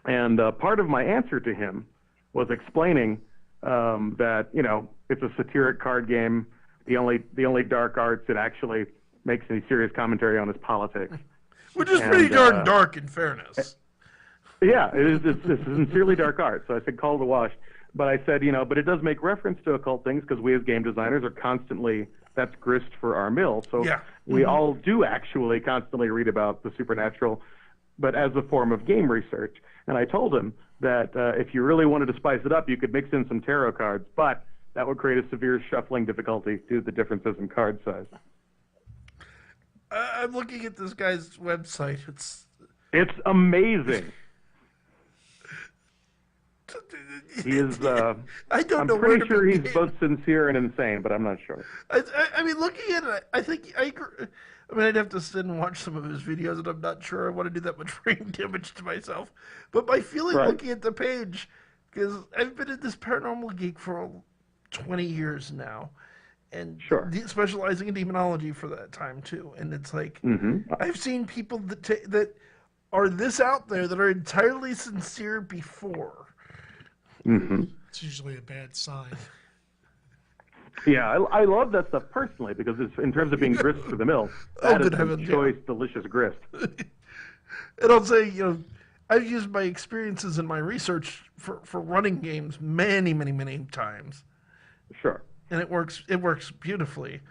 And part of my answer to him was explaining that, it's a satiric card game. The only dark arts it actually makes any serious commentary on his politics. Which is pretty darn dark, in fairness. Yeah, it's a sincerely dark art. So I said, call it a wash. But I said, but it does make reference to occult things because we as game designers are constantly, that's grist for our mill. So Yeah. we all do actually constantly read about the supernatural, but as a form of game research. And I told him that if you really wanted to spice it up, you could mix in some tarot cards, but that would create a severe shuffling difficulty due to the differences in card size. I'm looking at this guy's website. It's amazing. He is. I don't I'm know where pretty to sure he's begin. both sincere and insane, but I'm not sure. I mean, looking at it, I think I agree. I mean, I'd have to sit and watch some of his videos, and I'm not sure I want to do that much brain damage to myself. But my feeling Right. looking at the page, because I've been in this paranormal geek for 20 years now, and Sure. specializing in demonology for that time too. And it's like Mm-hmm. I've seen people that are this out there that are entirely sincere before. Mm-hmm. It's usually a bad sign. Yeah, I love that stuff personally because it's in terms of being grist for the mill. That good is heavens, some choice, delicious grist. And I'll say, I've used my experiences and my research for running games many, many, many times, Sure. and it works beautifully.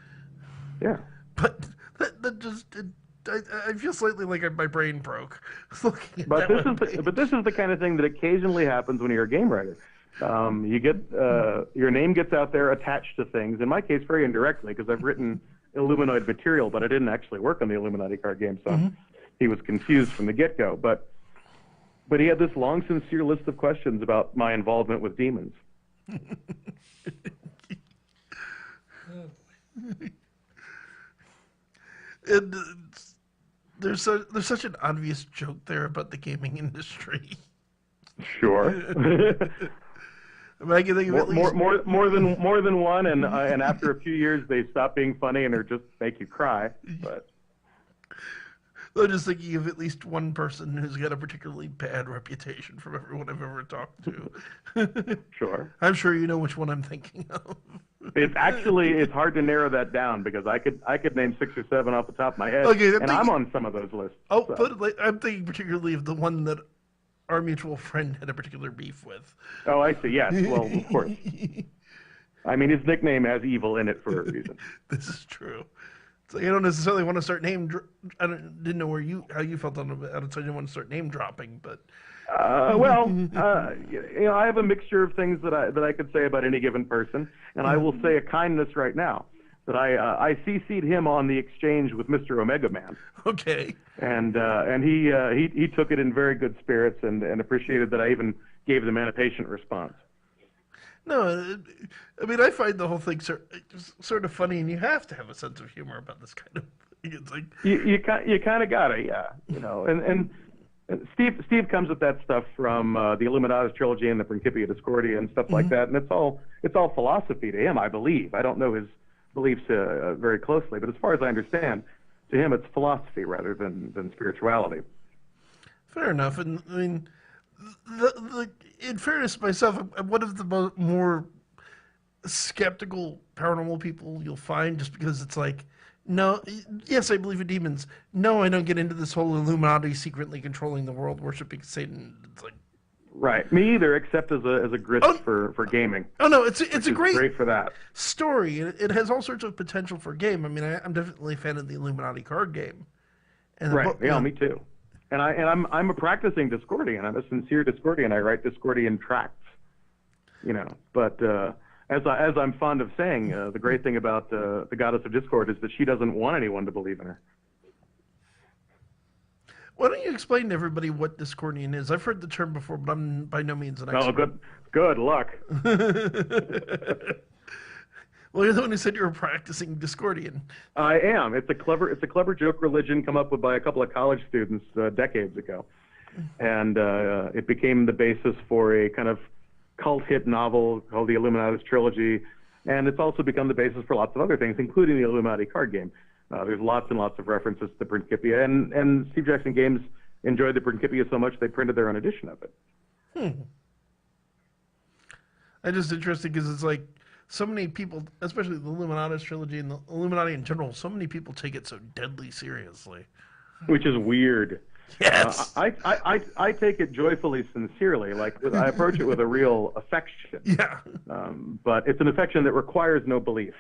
Yeah. But that just I feel slightly like my brain broke looking at But that this is the kind of thing that occasionally happens when you're a game writer. You get your name gets out there attached to things. In my case, very indirectly, because I've written Illuminoid material, but I didn't actually work on the Illuminati card game, so he was confused from the get-go. But he had this long, sincere list of questions about my involvement with demons. And there's such an obvious joke there about the gaming industry. Sure. I mean, I can think of at least more than one, and after a few years they stop being funny and are just make you cry. But I'm just thinking of at least one person who's got a particularly bad reputation from everyone I've ever talked to. sure. I'm sure you know which one I'm thinking of. It's hard to narrow that down because I could name 6 or 7 off the top of my head, Okay, I'm on some of those lists. Oh, so. but I'm thinking particularly of the one that our mutual friend had a particular beef with. Oh, I see. Yes, well, of course. I mean, his nickname has evil in it for a reason. This is true. So you don't necessarily want to start didn't know how you felt on it. I didn't want to start name dropping, but I have a mixture of things that I could say about any given person, and I will say a kindness right now that I CC'd him on the exchange with Mr. Omega Man. Okay. And he took it in very good spirits and appreciated that I even gave the man a patient response. No, I mean, I find the whole thing sort of funny, and you have to have a sense of humor about this kind of thing. It's like you kind of gotta, yeah, and Steve comes at that stuff from the Illuminatus trilogy and the Principia Discordia and stuff like that, and it's all philosophy to him, I believe. I don't know his beliefs very closely, but as far as I understand, to him it's philosophy rather than spirituality. Fair enough, and I mean, in fairness to myself, I'm one of the more skeptical paranormal people you'll find, just because it's like, no, yes, I believe in demons. No, I don't get into this whole Illuminati secretly controlling the world, worshiping Satan. It's like, right, me either, except as a grist for gaming. Oh no, it's a great for that story. It has all sorts of potential for a game. I mean, I'm definitely a fan of the Illuminati card game. And right, yeah, me too. And I'm a practicing Discordian. I'm a sincere Discordian. I write Discordian tracts, But as I'm fond of saying, the great thing about the goddess of Discord is that she doesn't want anyone to believe in her. Why don't you explain to everybody what Discordian is? I've heard the term before, but I'm by no means an expert. Oh, good luck. Well, you're the one who said you were practicing Discordian. I am. It's a clever joke religion come up with by a couple of college students decades ago, and it became the basis for a kind of cult hit novel called the Illuminatus trilogy, and it's also become the basis for lots of other things, including the Illuminati card game. There's lots and lots of references to the Principia, and Steve Jackson Games enjoyed the Principia so much they printed their own edition of it. It's just interesting because it's like so many people, especially the Illuminatus trilogy and the Illuminati in general, so many people take it so deadly seriously. Which is weird. Yes. I take it joyfully, sincerely. Like I approach it with a real affection. Yeah. But it's an affection that requires no belief.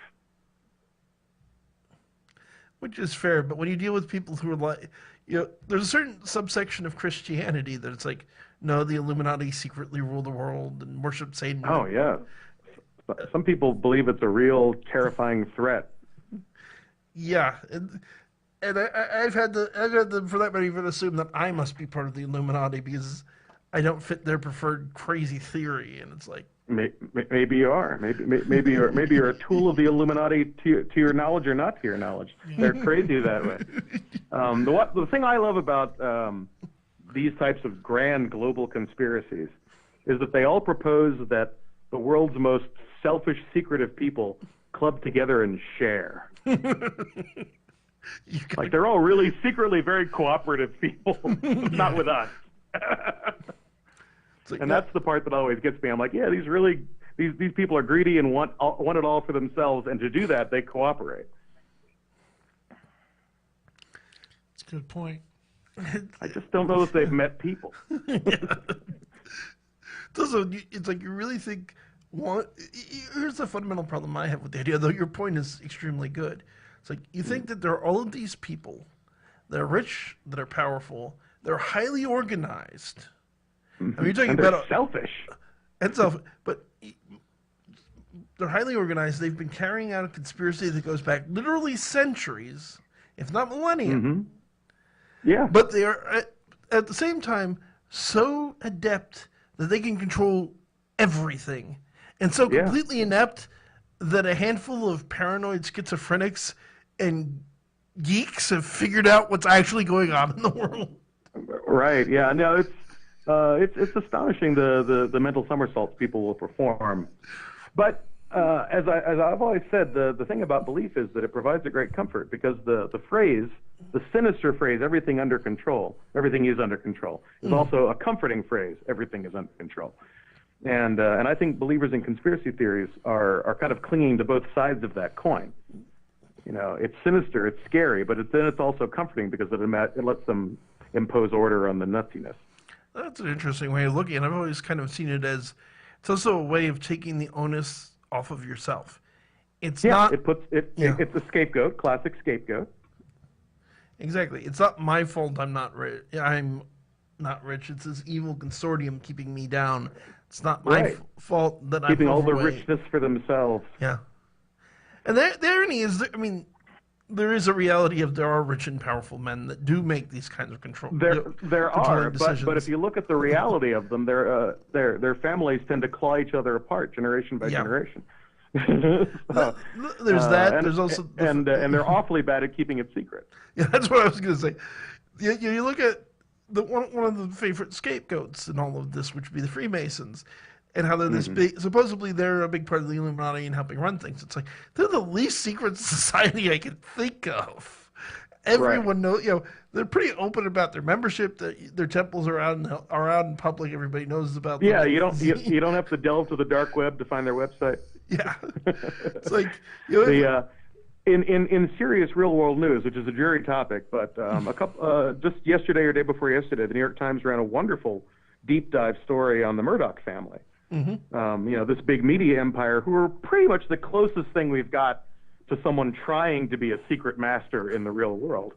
Which is fair, but when you deal with people who are like, there's a certain subsection of Christianity that it's like, no, the Illuminati secretly rule the world and worship Satan. Oh yeah. Some people believe it's a real terrifying threat. Yeah, and I've had the for that matter even assume that I must be part of the Illuminati because I don't fit their preferred crazy theory, and it's like maybe you are, maybe you're a tool of the Illuminati to your knowledge or not to your knowledge. They're crazy that way. The thing I love about these types of grand global conspiracies is that they all propose that the world's most selfish, secretive people club together and share. Like they're all really secretly very cooperative people, not with us. And that's the part that always gets me. I'm like, yeah, these people are greedy and want it all for themselves, and to do that, they cooperate. That's a good point. I just don't know if they've met people. So it's like you really think. Here's the fundamental problem I have with the idea, though your point is extremely good. It's like you think that there are all of these people that are rich, that are powerful, they're highly organized. I mean, you're talking about selfish. And but they're highly organized. They've been carrying out a conspiracy that goes back literally centuries, if not millennia. Mm-hmm. Yeah. But they are at the same time so adept that they can control everything. And so completely inept that a handful of paranoid schizophrenics and geeks have figured out what's actually going on in the world. Right. Yeah. No, it's astonishing the mental somersaults people will perform. But as I've always said, the thing about belief is that it provides a great comfort because the sinister phrase, everything under control, everything is under control, is also a comforting phrase, everything is under control. And I think believers in conspiracy theories are kind of clinging to both sides of that coin. It's sinister, it's scary, but then it's also comforting because it lets them impose order on the nuttiness. That's an interesting way of looking at it. I've always kind of seen it as it's also a way of taking the onus off of yourself. It's Yeah, not it puts it. Yeah. It's a scapegoat, classic scapegoat. exactly. It's not my fault. I'm not rich. I'm not rich. It's this evil consortium keeping me down. It's not my Right. fault that Keeping I'm all the overweight. richness for themselves. Yeah. And the irony is, I mean, there is a reality of there are rich and powerful men that do make these kinds of There controlling are, decisions. but if you look at the reality of them, their families tend to claw each other apart generation by Yeah. generation. There's that. And, There's also and they're awfully bad at keeping it secret. yeah, that's what I was going to say. You look at one of the favorite scapegoats in all of this, which would be the Freemasons, and how they're this big. Supposedly, they're a big part of the Illuminati and helping run things. It's like they're the least secret society I could think of. Everyone knows. They're pretty open about their membership. Their temples are out in public. Everybody knows about them. Yeah, you don't have to delve to the dark web to find their website. Yeah, it's like in serious real world news, which is a jury topic, but just yesterday or day before yesterday, the New York Times ran a wonderful deep dive story on the Murdoch family. This big media empire, who are pretty much the closest thing we've got to someone trying to be a secret master in the real world.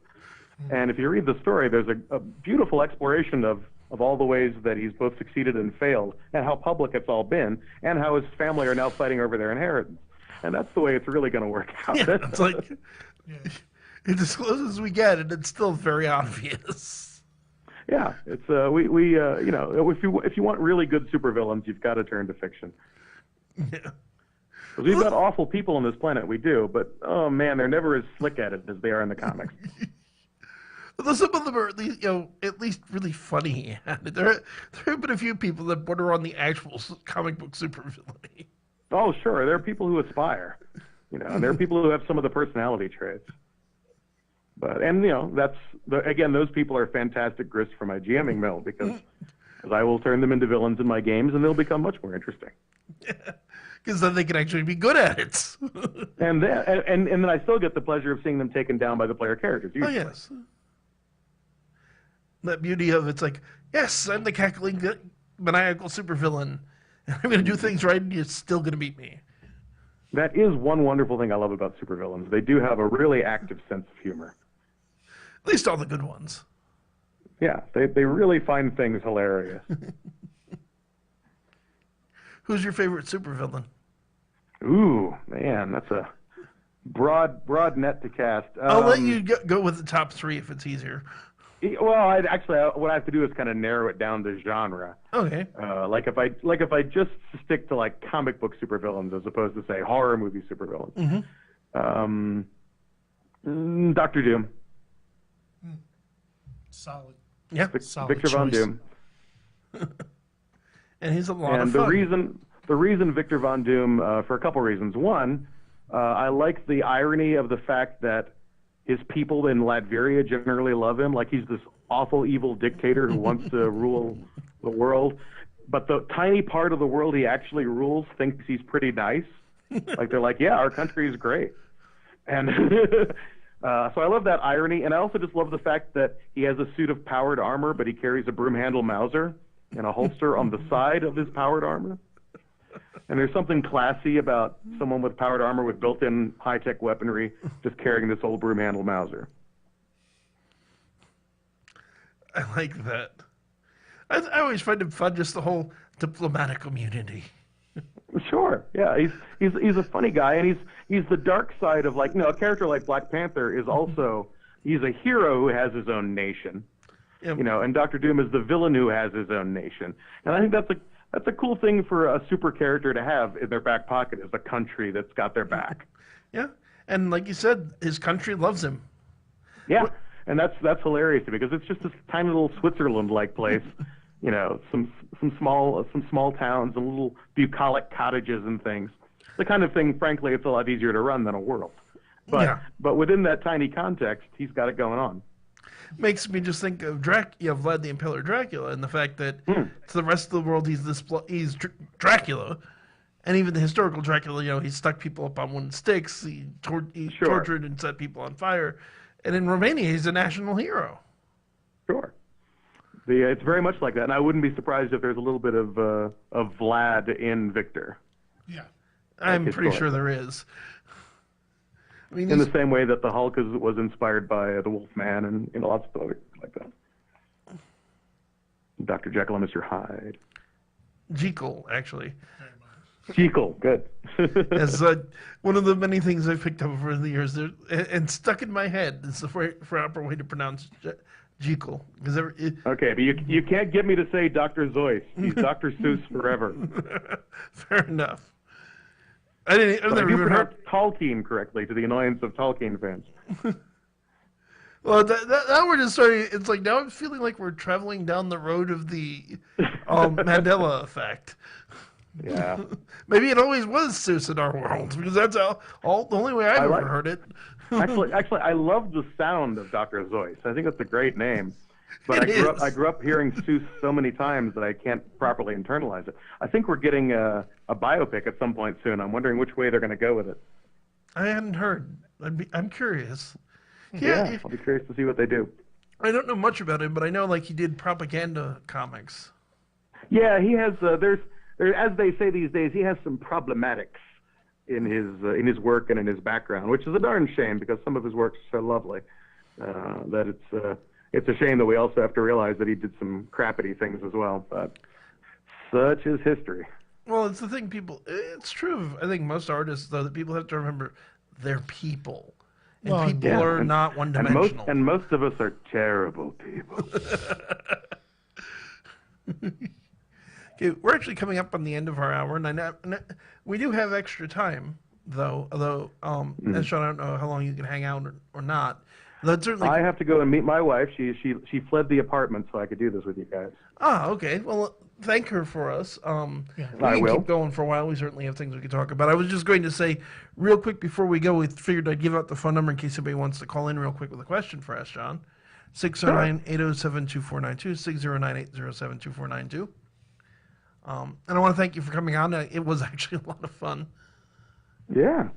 And if you read the story, there's a beautiful exploration of all the ways that he's both succeeded and failed, and how public it's all been, and how his family are now fighting over their inheritance. And that's the way it's really going to work out. Yeah, it's like it's as close as we get, and it's still very obvious. Yeah, it's if you want really good supervillains, you've got to turn to fiction. Yeah. 'Cause we've got awful people on this planet, we do, but oh man, they're never as slick at it as they are in the comics. Although some of them are at least really funny. There have been a few people that border on the actual comic book supervillain. Oh, sure, there are people who aspire, and there are people who have some of the personality traits. But again, those people are fantastic grist for my GMing mill because I will turn them into villains in my games, and they'll become much more interesting. Because then they can actually be good at it. and then I still get the pleasure of seeing them taken down by the player characters. Oh, Usually. yes. That beauty of it's like, yes, I'm the cackling maniacal supervillain, and I'm going to do things right, and you're still going to beat me. That is one wonderful thing I love about supervillains. They do have a really active sense of humor. At least all the good ones. Yeah, they really find things hilarious. Who's your favorite supervillain? Ooh, man, that's a broad net to cast. I'll let you go with the top three if it's easier. Well, what I have to do is kind of narrow it down to genre. Okay. Like if I just stick to like comic book supervillains as opposed to say horror movie supervillains. Dr. Doom. Solid. Yeah. Solid Victor Von choice. Doom. And he's a lot of And fun. the reason Victor Von Doom, for a couple reasons. One, I like the irony of the fact that his people in Latveria generally love him. Like he's this awful, evil dictator who wants to rule the world. But the tiny part of the world he actually rules thinks he's pretty nice. Like they're like, yeah, our country is great. And so I love that irony. And I also just love the fact that he has a suit of powered armor, but he carries a broom handle Mauser and a holster on the side of his powered armor. And there's something classy about someone with powered armor with built-in high-tech weaponry just carrying this old broom handle Mauser. I like that. I always find him fun, just the whole diplomatic immunity. Sure, yeah, he's a funny guy, and he's the dark side of a character like Black Panther is also he's a hero who has his own nation, Yep. and Dr. Doom is the villain who has his own nation, and I think that's a cool thing for a super character to have in their back pocket is a country that's got their back. Yeah, and like you said, his country loves him. Yeah, and that's hilarious because it's just this tiny little Switzerland-like place, some small towns and little bucolic cottages and things. The kind of thing, frankly, it's a lot easier to run than a world. But within that tiny context, he's got it going on. Makes me just think of Vlad the Impaler Dracula, and the fact that to the rest of the world he's Dracula, and even the historical Dracula, he stuck people up on wooden sticks, he tortured and set people on fire, and in Romania he's a national hero. Sure, it's very much like that, and I wouldn't be surprised if there's a little bit of Vlad in Victor. Yeah. I'm pretty sure historically. there is. I mean, In the same way that the Hulk was inspired by the Wolfman and lots of other like that. Dr. Jekyll and Mr. Hyde. Jekyll, actually. Very much. Jekyll, good. As one of the many things I've picked up over the years and stuck in my head is the proper way to pronounce Jekyll. Okay, but you can't get me to say Dr. Zeus. He's Dr. Seuss forever. Fair enough. I've But I never do even pronounce heard. Tolkien correctly, to the annoyance of Tolkien fans. Well, now we're just starting. It's like now I'm feeling like we're traveling down the road of the Mandela effect. Yeah. Maybe it always was Seuss in our world because that's the only way I've ever heard it. Actually, I love the sound of Dr. Zeus. I think that's a great name. But I grew up hearing Seuss so many times that I can't properly internalize it. I think we're getting a biopic at some point soon. I'm wondering which way they're going to go with it. I hadn't heard. I'm curious. Yeah, I'll be curious to see what they do. I don't know much about him, but I know like he did propaganda comics. Yeah, he has. As they say these days, he has some problematics in his work and in his background, which is a darn shame because some of his work's so lovely that it's a shame that we also have to realize that he did some crappity things as well. But such is history. Well, it's the thing it's true of, I think, most artists, though, that people have to remember they're people. And Well, people yeah, are not one-dimensional. And most of us are terrible people. Okay, we're actually coming up on the end of our hour, and we do have extra time, though. Although, as Sean, I don't know how long you can hang out or not. Though certainly, I have to go and meet my wife. She fled the apartment so I could do this with you guys. okay. Well, thank her for us. We I can will. keep going for a while. We certainly have things we could talk about. I was just going to say, real quick before we go, we figured I'd give out the phone number in case anybody wants to call in real quick with a question for us, John. 609-807-2492, 609-807-2492. And I want to thank you for coming on. It was actually a lot of fun. Yeah.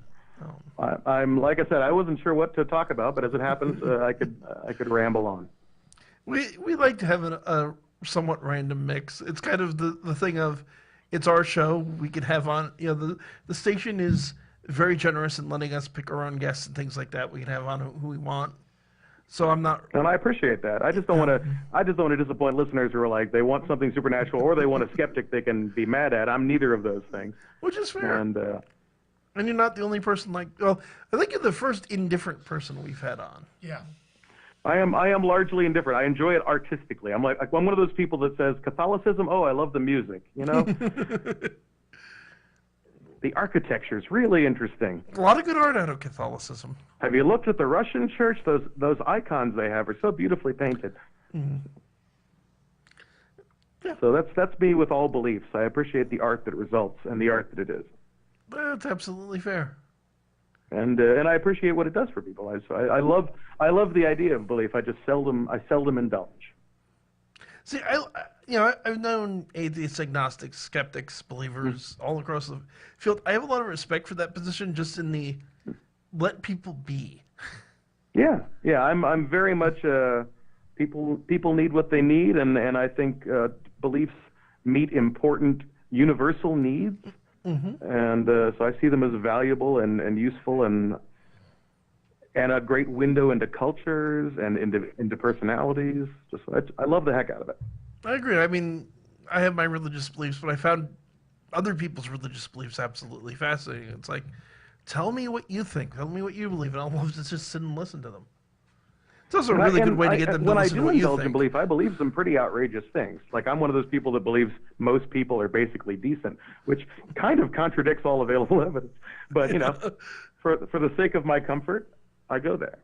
I'm like I said, I wasn't sure what to talk about, but as it happens, I could ramble on. We like to have a somewhat random mix. It's kind of the thing of it's our show. We could have on, the station is very generous in letting us pick our own guests and things like that. We can have on who we want. So I'm not. And I appreciate that. I just don't want to disappoint listeners who are like they want something supernatural or they want a skeptic they can be mad at. I'm neither of those things. Which is fair. And you're not the only person I think you're the first indifferent person we've had on. Yeah. I am largely indifferent. I enjoy it artistically. I'm one of those people that says Catholicism. Oh, I love the music. The architecture is really interesting. A lot of good art out of Catholicism. Have you looked at the Russian church? Those icons they have are so beautifully painted. Mm-hmm. Yeah. So that's me with all beliefs. I appreciate the art that results and the art that it is. That's absolutely fair. And I appreciate what it does for people. I love the idea of belief. I seldom indulge. See, I've known atheists, agnostics, skeptics, believers all across the field. I have a lot of respect for that position, just in the let people be. Yeah. I'm very much people need what they need, and I think beliefs meet important universal needs. Mm-hmm. And so I see them as valuable and useful and a great window into cultures and into personalities. I love the heck out of it. I agree. I mean, I have my religious beliefs, but I found other people's religious beliefs absolutely fascinating. It's like, tell me what you think. Tell me what you believe, and I'll love to just sit and listen to them. It's also a really good way to get them to listen to what you think. When I do indulge in belief, I believe some pretty outrageous things. Like I'm one of those people that believes most people are basically decent, which kind of contradicts all available evidence. But for the sake of my comfort, I go there.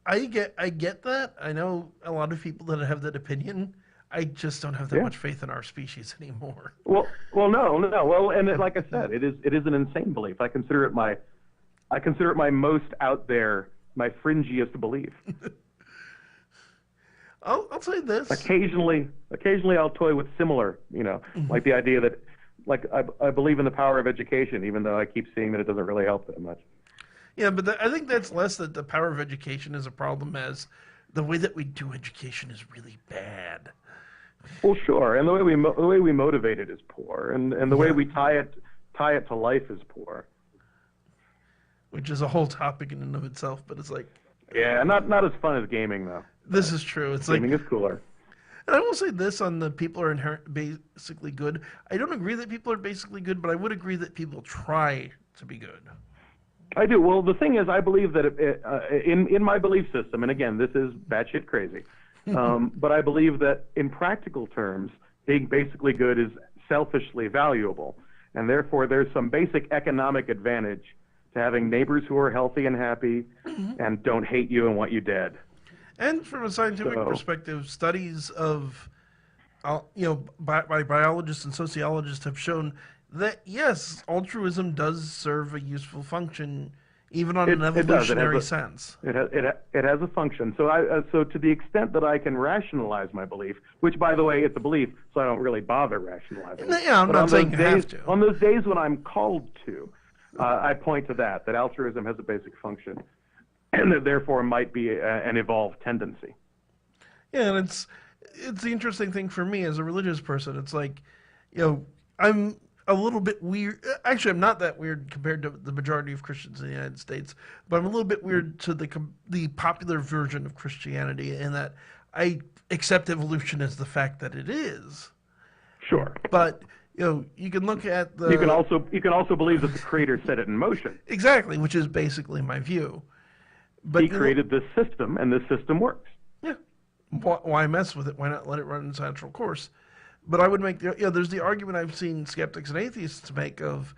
I get that. I know a lot of people that have that opinion. I just don't have that much faith in our species anymore. Well, no. Well, and like I said, it is an insane belief. I consider it my most out there, my fringiest belief. I'll say this. Occasionally I'll toy with similar, like the idea that, like I believe in the power of education, even though I keep seeing that it doesn't really help that much. Yeah, but I think that's less that the power of education is a problem as the way that we do education is really bad. Well, sure. And the way we motivate it is poor, and the way we tie it to life is poor. Which is a whole topic in and of itself, but it's like, Yeah, not as fun as gaming though. this is true. It's like, Gaming is cooler. and I will say this on the people are basically good. I don't agree that people are basically good, but I would agree that people try to be good. I do. Well, the thing is, I believe that in my belief system, and again, this is batshit crazy, but I believe that in practical terms, being basically good is selfishly valuable, and therefore there's some basic economic advantage to having neighbors who are healthy and happy and don't hate you and want you dead. And from a scientific perspective, studies of, by biologists and sociologists have shown that, yes, altruism does serve a useful function, even on an evolutionary sense. It has a function. So so to the extent that I can rationalize my belief, which, by the way, it's a belief, so I don't really bother rationalizing it. Yeah, I'm not saying you have to. On those days when I'm called to, I point to that altruism has a basic function, and that therefore might be an evolved tendency. Yeah, and it's the interesting thing for me as a religious person. It's like, I'm a little bit weird. Actually, I'm not that weird compared to the majority of Christians in the United States, but I'm a little bit weird to the popular version of Christianity in that I accept evolution as the fact that it is. Sure. But you can look at the. You can also believe that the Creator set it in motion. Exactly, which is basically my view. But he created this system, and this system works. Yeah. Why mess with it? Why not let it run its natural course? But I would make there's the argument I've seen skeptics and atheists make of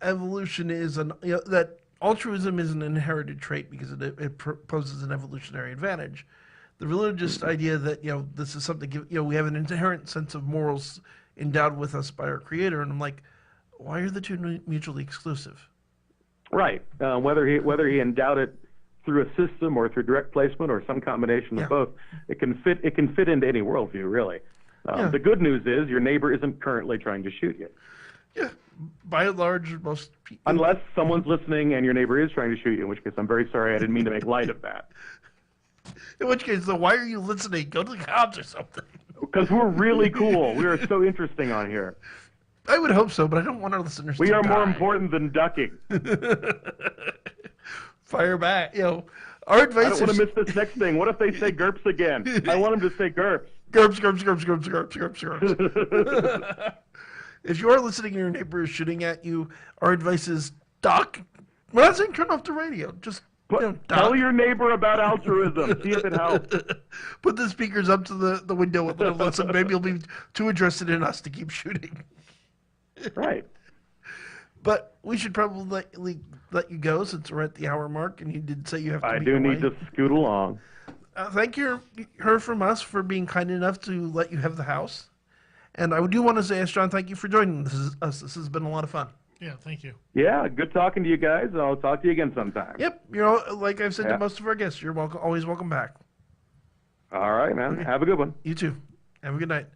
evolution is that altruism is an inherited trait because it poses an evolutionary advantage. The religious idea that this is something we have an inherent sense of morals endowed with us by our Creator, and I'm like, why are the two mutually exclusive? Right. Whether he endowed it through a system or through direct placement or some combination of both, it can fit into any worldview, really. The good news is your neighbor isn't currently trying to shoot you. Yeah, by and large, most people. Unless someone's listening and your neighbor is trying to shoot you, in which case I'm very sorry, I didn't mean to make light of that. In which case, though, why are you listening? Go to the cops or something. Because we're really cool. We are so interesting on here. I would hope so, but I don't want our listeners to die. We are more important than ducking. Fire back. Our advice I don't want to miss this next thing. What if they say GURPS again? I want them to say GURPS. GURPS, GURPS, GURPS, GURPS, GURPS, GURPS, GURPS. If you are listening and your neighbor is shooting at you, our advice is duck. We're not saying turn off the radio. Just tell your neighbor about altruism. See if it helps. Put the speakers up to the window and let him listen. Maybe he'll be too interested in us to keep shooting. Right. But we should probably let you go since we're at the hour mark, and you did say you have to I do need to scoot along. Thank her from us for being kind enough to let you have the house. And I do want to say, John, thank you for joining us. This has been a lot of fun. Yeah, thank you. Yeah, good talking to you guys. I'll talk to you again sometime. Yep. Like I've said to most of our guests, you're always welcome back. All right, man. Okay. Have a good one. You too. Have a good night.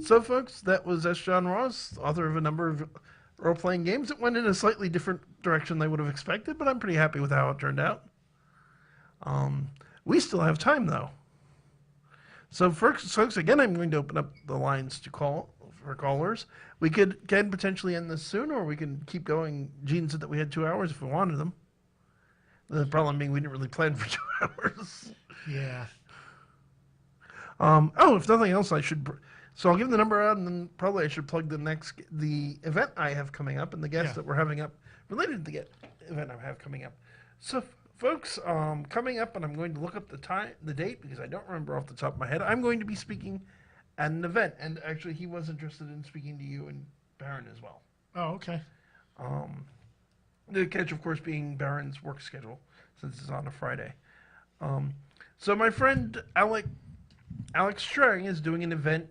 So, folks, that was S. John Ross, author of a number of role-playing games. It went in a slightly different direction than I would have expected, but I'm pretty happy with how it turned out. We still have time, though. So, folks, again, I'm going to open up the lines to call for callers. We can potentially end this soon, or we can keep going. Gene said that we had 2 hours if we wanted them. The problem being we didn't really plan for 2 hours. Yeah. If nothing else, I should. So I'll give the number out, and then probably I should plug the event I have coming up and the guests that we're having up related to the event I have coming up. So, folks, coming up, and I'm going to look up the date because I don't remember off the top of my head. I'm going to be speaking at an event, and actually, he was interested in speaking to you and Baron as well. Oh, okay. The catch, of course, being Baron's work schedule since it's on a Friday. So my friend Alex Strang is doing an event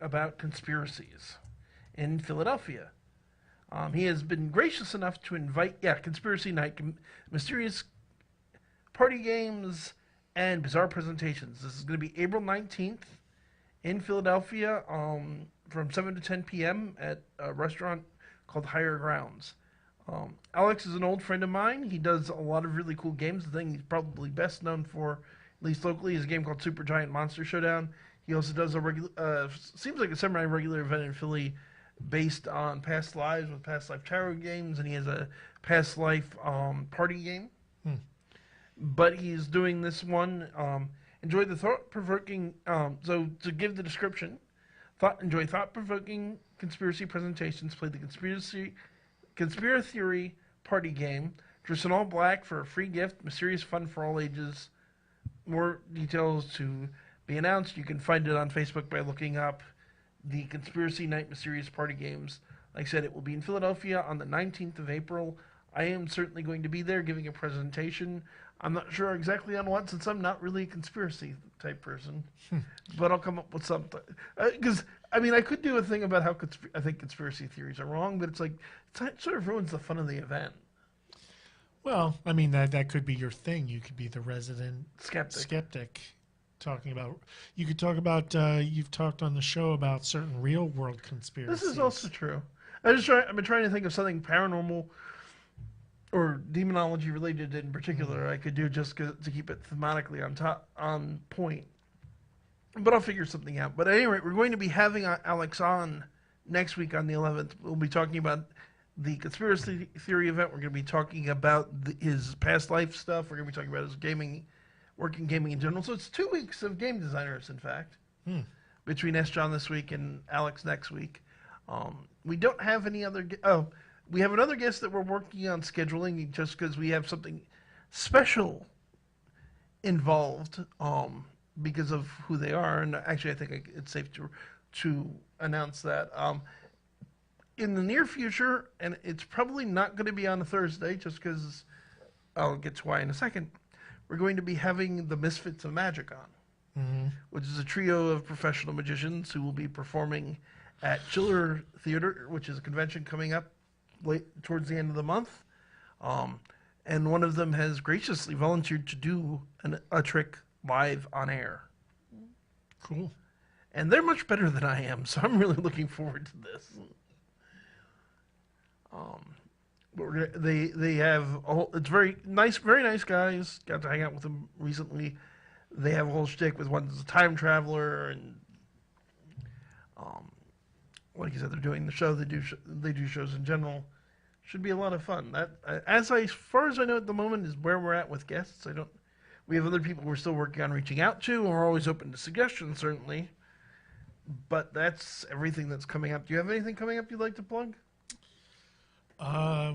about conspiracies in Philadelphia. He has been gracious enough to invite, Conspiracy Night, mysterious party games, and bizarre presentations. This is going to be April 19th in Philadelphia from 7 to 10 p.m. at a restaurant called Higher Grounds. Alex is an old friend of mine. He does a lot of really cool games. The thing he's probably best known for, at least locally, is a game called Super Giant Monster Showdown. He also does a regular, seems like a semi-regular event in Philly based on past lives with past life tarot games, and he has a past life party game. Hmm. But he's doing this one. Enjoy the thought-provoking. So to give the description, enjoy thought-provoking conspiracy presentations. Play the conspiracy theory party game. Dress in all black for a free gift. Mysterious fun for all ages. More details to be announced. You can find it on Facebook by looking up the Conspiracy Night Mysterious Party Games. Like I said, it will be in Philadelphia on the 19th of April. I am certainly going to be there giving a presentation. I'm not sure exactly on what, since I'm not really a conspiracy type person. But I'll come up with something. Because, I mean, I could do a thing about how I think conspiracy theories are wrong, but it's like, it sort of ruins the fun of the event. Well, I mean, that could be your thing. You could be the resident Skeptic. Talking about, you could talk about, you've talked on the show about certain real world conspiracies. This is also true. I've been trying to think of something paranormal or demonology related in particular I could do just to keep it thematically on point. But I'll figure something out. But at any rate, we're going to be having Alex on next week on the 11th. We'll be talking about the conspiracy theory event. We're going to be talking about his past life stuff. We're going to be talking about his working gaming in general. So it's 2 weeks of game designers, in fact, between S. John this week and Alex next week. We don't have any other... we have another guest that we're working on scheduling just because we have something special involved because of who they are. And actually, I think it's safe to announce that. In the near future, and it's probably not going to be on a Thursday just because I'll get to why in a second, we're going to be having the Misfits of Magic on, which is a trio of professional magicians who will be performing at Chiller Theater, which is a convention coming up towards the end of the month. And one of them has graciously volunteered to do a trick live on air. Cool. And they're much better than I am, so I'm really looking forward to this. But they have it's very nice guys. Got to hang out with them recently. They have a whole shtick with one's a time traveler and like you said, they're doing the show. They do shows in general. Should be a lot of fun. That as far as I know at the moment is where we're at with guests. We have other people we're still working on reaching out to, and we're always open to suggestions certainly. But that's everything that's coming up. Do you have anything coming up you'd like to plug? Huh?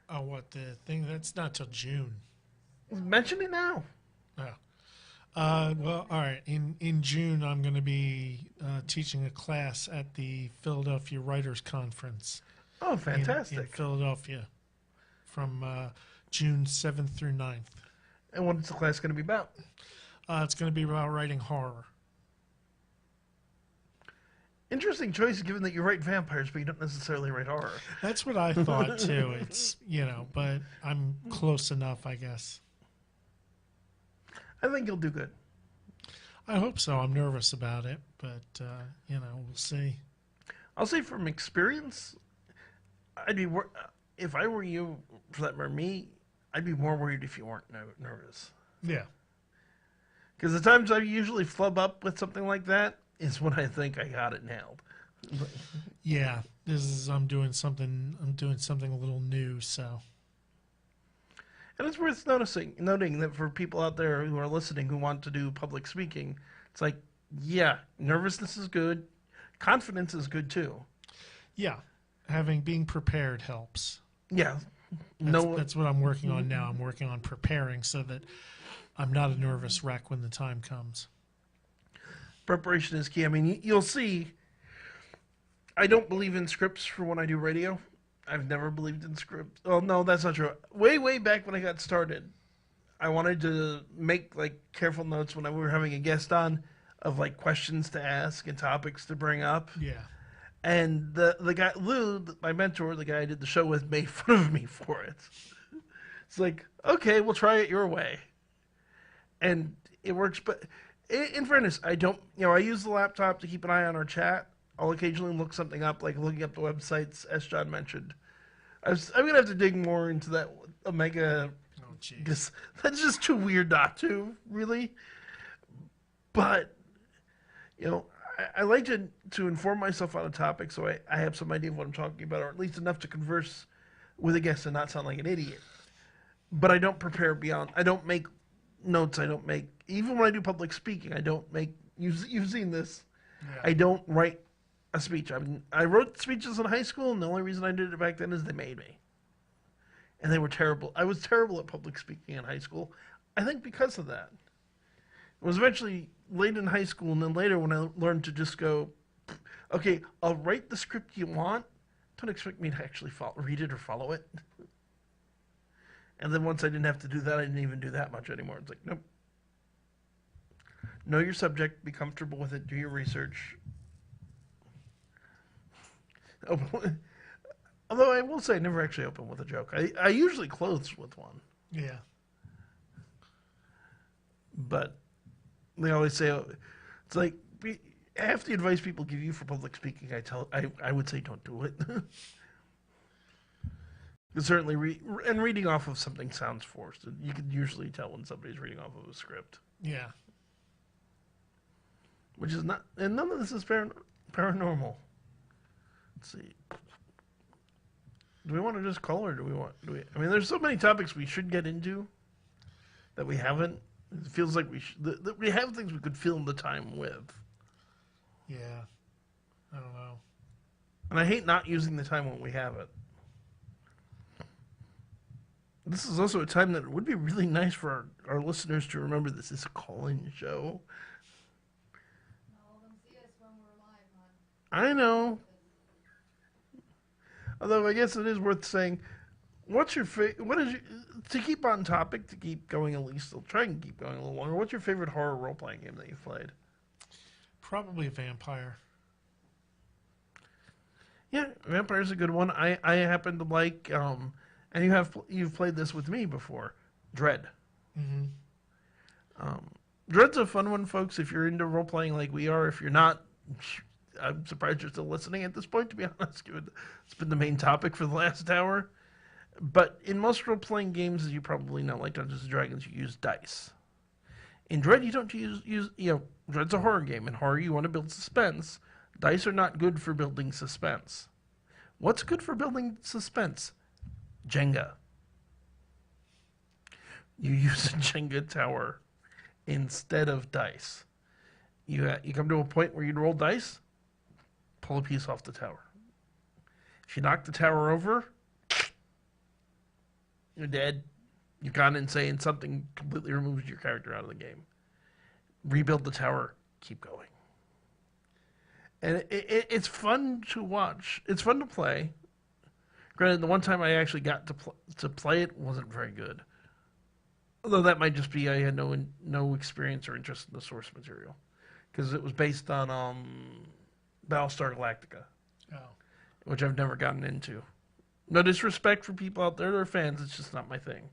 Oh, what, the thing? That's not till June. Mention it now. Oh. Well, all right. In June, I'm going to be teaching a class at the Philadelphia Writers Conference. Oh, fantastic. In Philadelphia from June 7th through 9th. And what is the class going to be about? It's going to be about writing horror. Interesting choice, given that you write vampires, but you don't necessarily write horror. That's what I thought, too. It's, but I'm close enough, I guess. I think you'll do good. I hope so. I'm nervous about it, but, we'll see. I'll say from experience, if I were you, for that matter, me, I'd be more worried if you weren't nervous. Yeah. Because the times I usually flub up with something like that is when I think I got it nailed. Yeah, I'm doing something a little new, so. And it's worth noting that for people out there who are listening who want to do public speaking, it's like, yeah, nervousness is good. Confidence is good too. Yeah. Being prepared helps. Yeah. That's what I'm working on now. I'm working on preparing so that I'm not a nervous wreck when the time comes. Preparation is key. I mean, you'll see, I don't believe in scripts for when I do radio. I've never believed in scripts. Oh, no, that's not true. Way back when I got started, I wanted to make, careful notes when we were having a guest on of, questions to ask and topics to bring up. Yeah. And the guy, Lou, my mentor, the guy I did the show with, made fun of me for it. It's like, okay, we'll try it your way. And it works, but in fairness, I don't, I use the laptop to keep an eye on our chat. I'll occasionally look something up, like looking up the websites, as John mentioned. I'm going to have to dig more into that Omega jeez. Because that's just too weird not to, really. But, I like to inform myself on a topic so I have some idea of what I'm talking about, or at least enough to converse with a guest and not sound like an idiot. But I don't prepare I don't make notes, even when I do public speaking, I don't make, you've seen this, Yeah. I don't write a speech. I wrote speeches in high school, and the only reason I did it back then is they made me. And they were terrible. I was terrible at public speaking in high school, I think because of that. It was eventually late in high school, and then later when I learned to just go, okay, I'll write the script you want. Don't expect me to actually read it or follow it. And then once I didn't have to do that, I didn't even do that much anymore. It's like, nope. Know your subject, be comfortable with it, do your research. Although I will say I never actually open with a joke. I usually close with one. Yeah. But they always say, it's like, half the advice people give you for public speaking, I would say don't do it. Certainly, reading off of something sounds forced. You can usually tell when somebody's reading off of a script. Yeah. Which is not, and none of this is paranormal. Let's see. Do we want to just call, or do we? I mean, there's so many topics we should get into that we haven't. It feels like we have things we could fill the time with. Yeah. I don't know. And I hate not using the time when we have it. This is also a time that it would be really nice for our listeners to remember this is a call-in show. All of them see us when we're live, hon. I know. Although I guess it is worth saying, to keep on topic, to keep going at least, I'll try and keep going a little longer, what's your favorite horror role-playing game that you've played? Probably a vampire. Yeah, Vampire's a good one. I happen to like, and you've played this with me before, Dread. Mm-hmm. Dread's a fun one, folks, if you're into role-playing like we are. If you're not, I'm surprised you're still listening at this point, to be honest. It's been the main topic for the last hour. But in most role-playing games, as you probably know, like Dungeons & Dragons, you use dice. In Dread, you don't use Dread's a horror game. In horror, you want to build suspense. Dice are not good for building suspense. What's good for building suspense? Jenga. You use a Jenga tower instead of dice. You come to a point where you'd roll dice, pull a piece off the tower. If you knock the tower over, you're dead. You've gone insane. Something completely removes your character out of the game. Rebuild the tower. Keep going. And it's fun to watch. It's fun to play. Granted, the one time I actually got to play it wasn't very good. Although that might just be I had no experience or interest in the source material. Because it was based on Battlestar Galactica. Oh. Which I've never gotten into. No disrespect for people out there that are fans, it's just not my thing.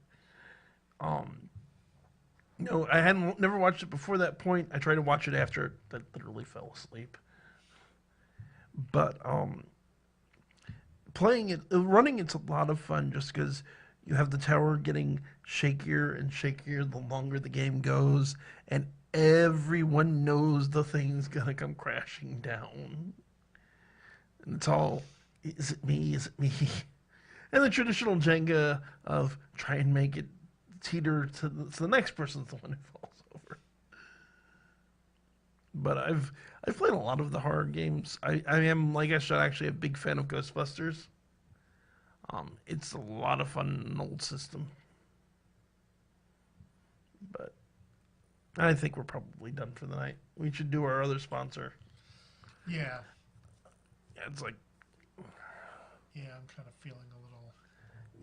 I hadn't never watched it before that point. I tried to watch it after I literally fell asleep. But running it's a lot of fun just because you have the tower getting shakier and shakier the longer the game goes, and everyone knows the thing's gonna come crashing down. And it's all, is it me? Is it me? And the traditional Jenga of try and make it teeter to the next person's the one who falls over. But I've played a lot of the horror games. I am, like I said, actually a big fan of Ghostbusters. It's a lot of fun in an old system. But I think we're probably done for the night. We should do our other sponsor. Yeah. Yeah, it's like... Yeah, I'm kind of feeling a little...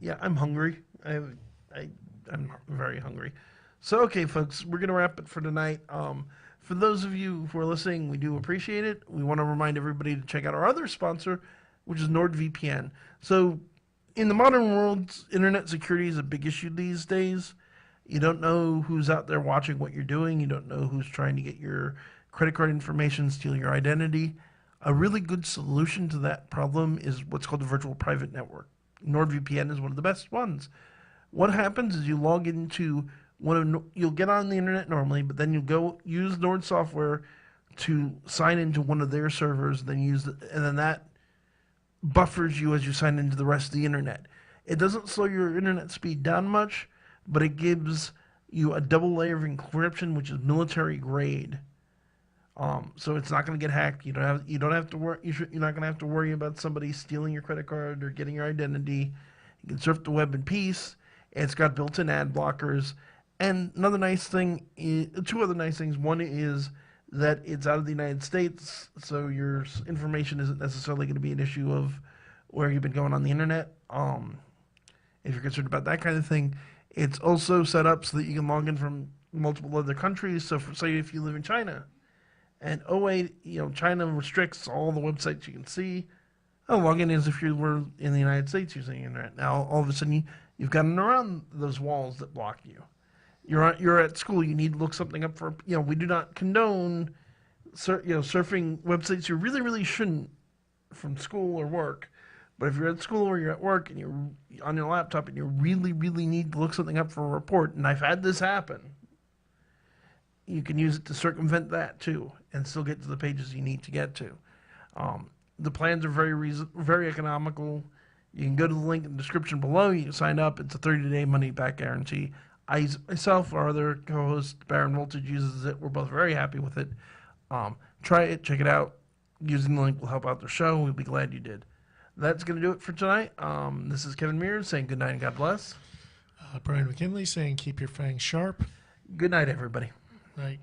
Yeah, I'm hungry. I'm very hungry. So, okay, folks, we're going to wrap it for tonight. For those of you who are listening, we do appreciate it. We want to remind everybody to check out our other sponsor, which is NordVPN. So, in the modern world, internet security is a big issue these days. You don't know who's out there watching what you're doing. You don't know who's trying to get your credit card information, steal your identity. A really good solution to that problem is what's called a virtual private network. NordVPN is one of the best ones. What happens is you log into you'll get on the internet normally, but then you go use Nord software to sign into one of their servers, and then that buffers you as you sign into the rest of the internet. It doesn't slow your internet speed down much, but it gives you a double layer of encryption, which is military grade. So it's not going to get hacked. You don't have to worry. You're not going to have to worry about somebody stealing your credit card or getting your identity. You can surf the web in peace. It's got built-in ad blockers. And another nice thing, two other nice things. One is that it's out of the United States, so your information isn't necessarily going to be an issue of where you've been going on the internet. If you're concerned about that kind of thing, it's also set up so that you can log in from multiple other countries. So, say if you live in China, and China restricts all the websites you can see. Log in as if you were in the United States using the internet. Now, all of a sudden, you've gotten around those walls that block you. You're at school. You need to look something up for. We do not condone, surfing websites you really, really shouldn't from school or work. But if you're at school or you're at work and you're on your laptop and you really, really need to look something up for a report, and I've had this happen, you can use it to circumvent that too and still get to the pages you need to get to. The plans are very economical. You can go to the link in the description below. You can sign up. It's a 30-day money-back guarantee. I myself, our other co-host, Baron Voltage, uses it. We're both very happy with it. Try it. Check it out. Using the link will help out the show. We'll be glad you did. That's going to do it for tonight. This is Kevin Mears saying good night and God bless. Brian McKinley saying keep your fangs sharp. Good night, everybody. Night.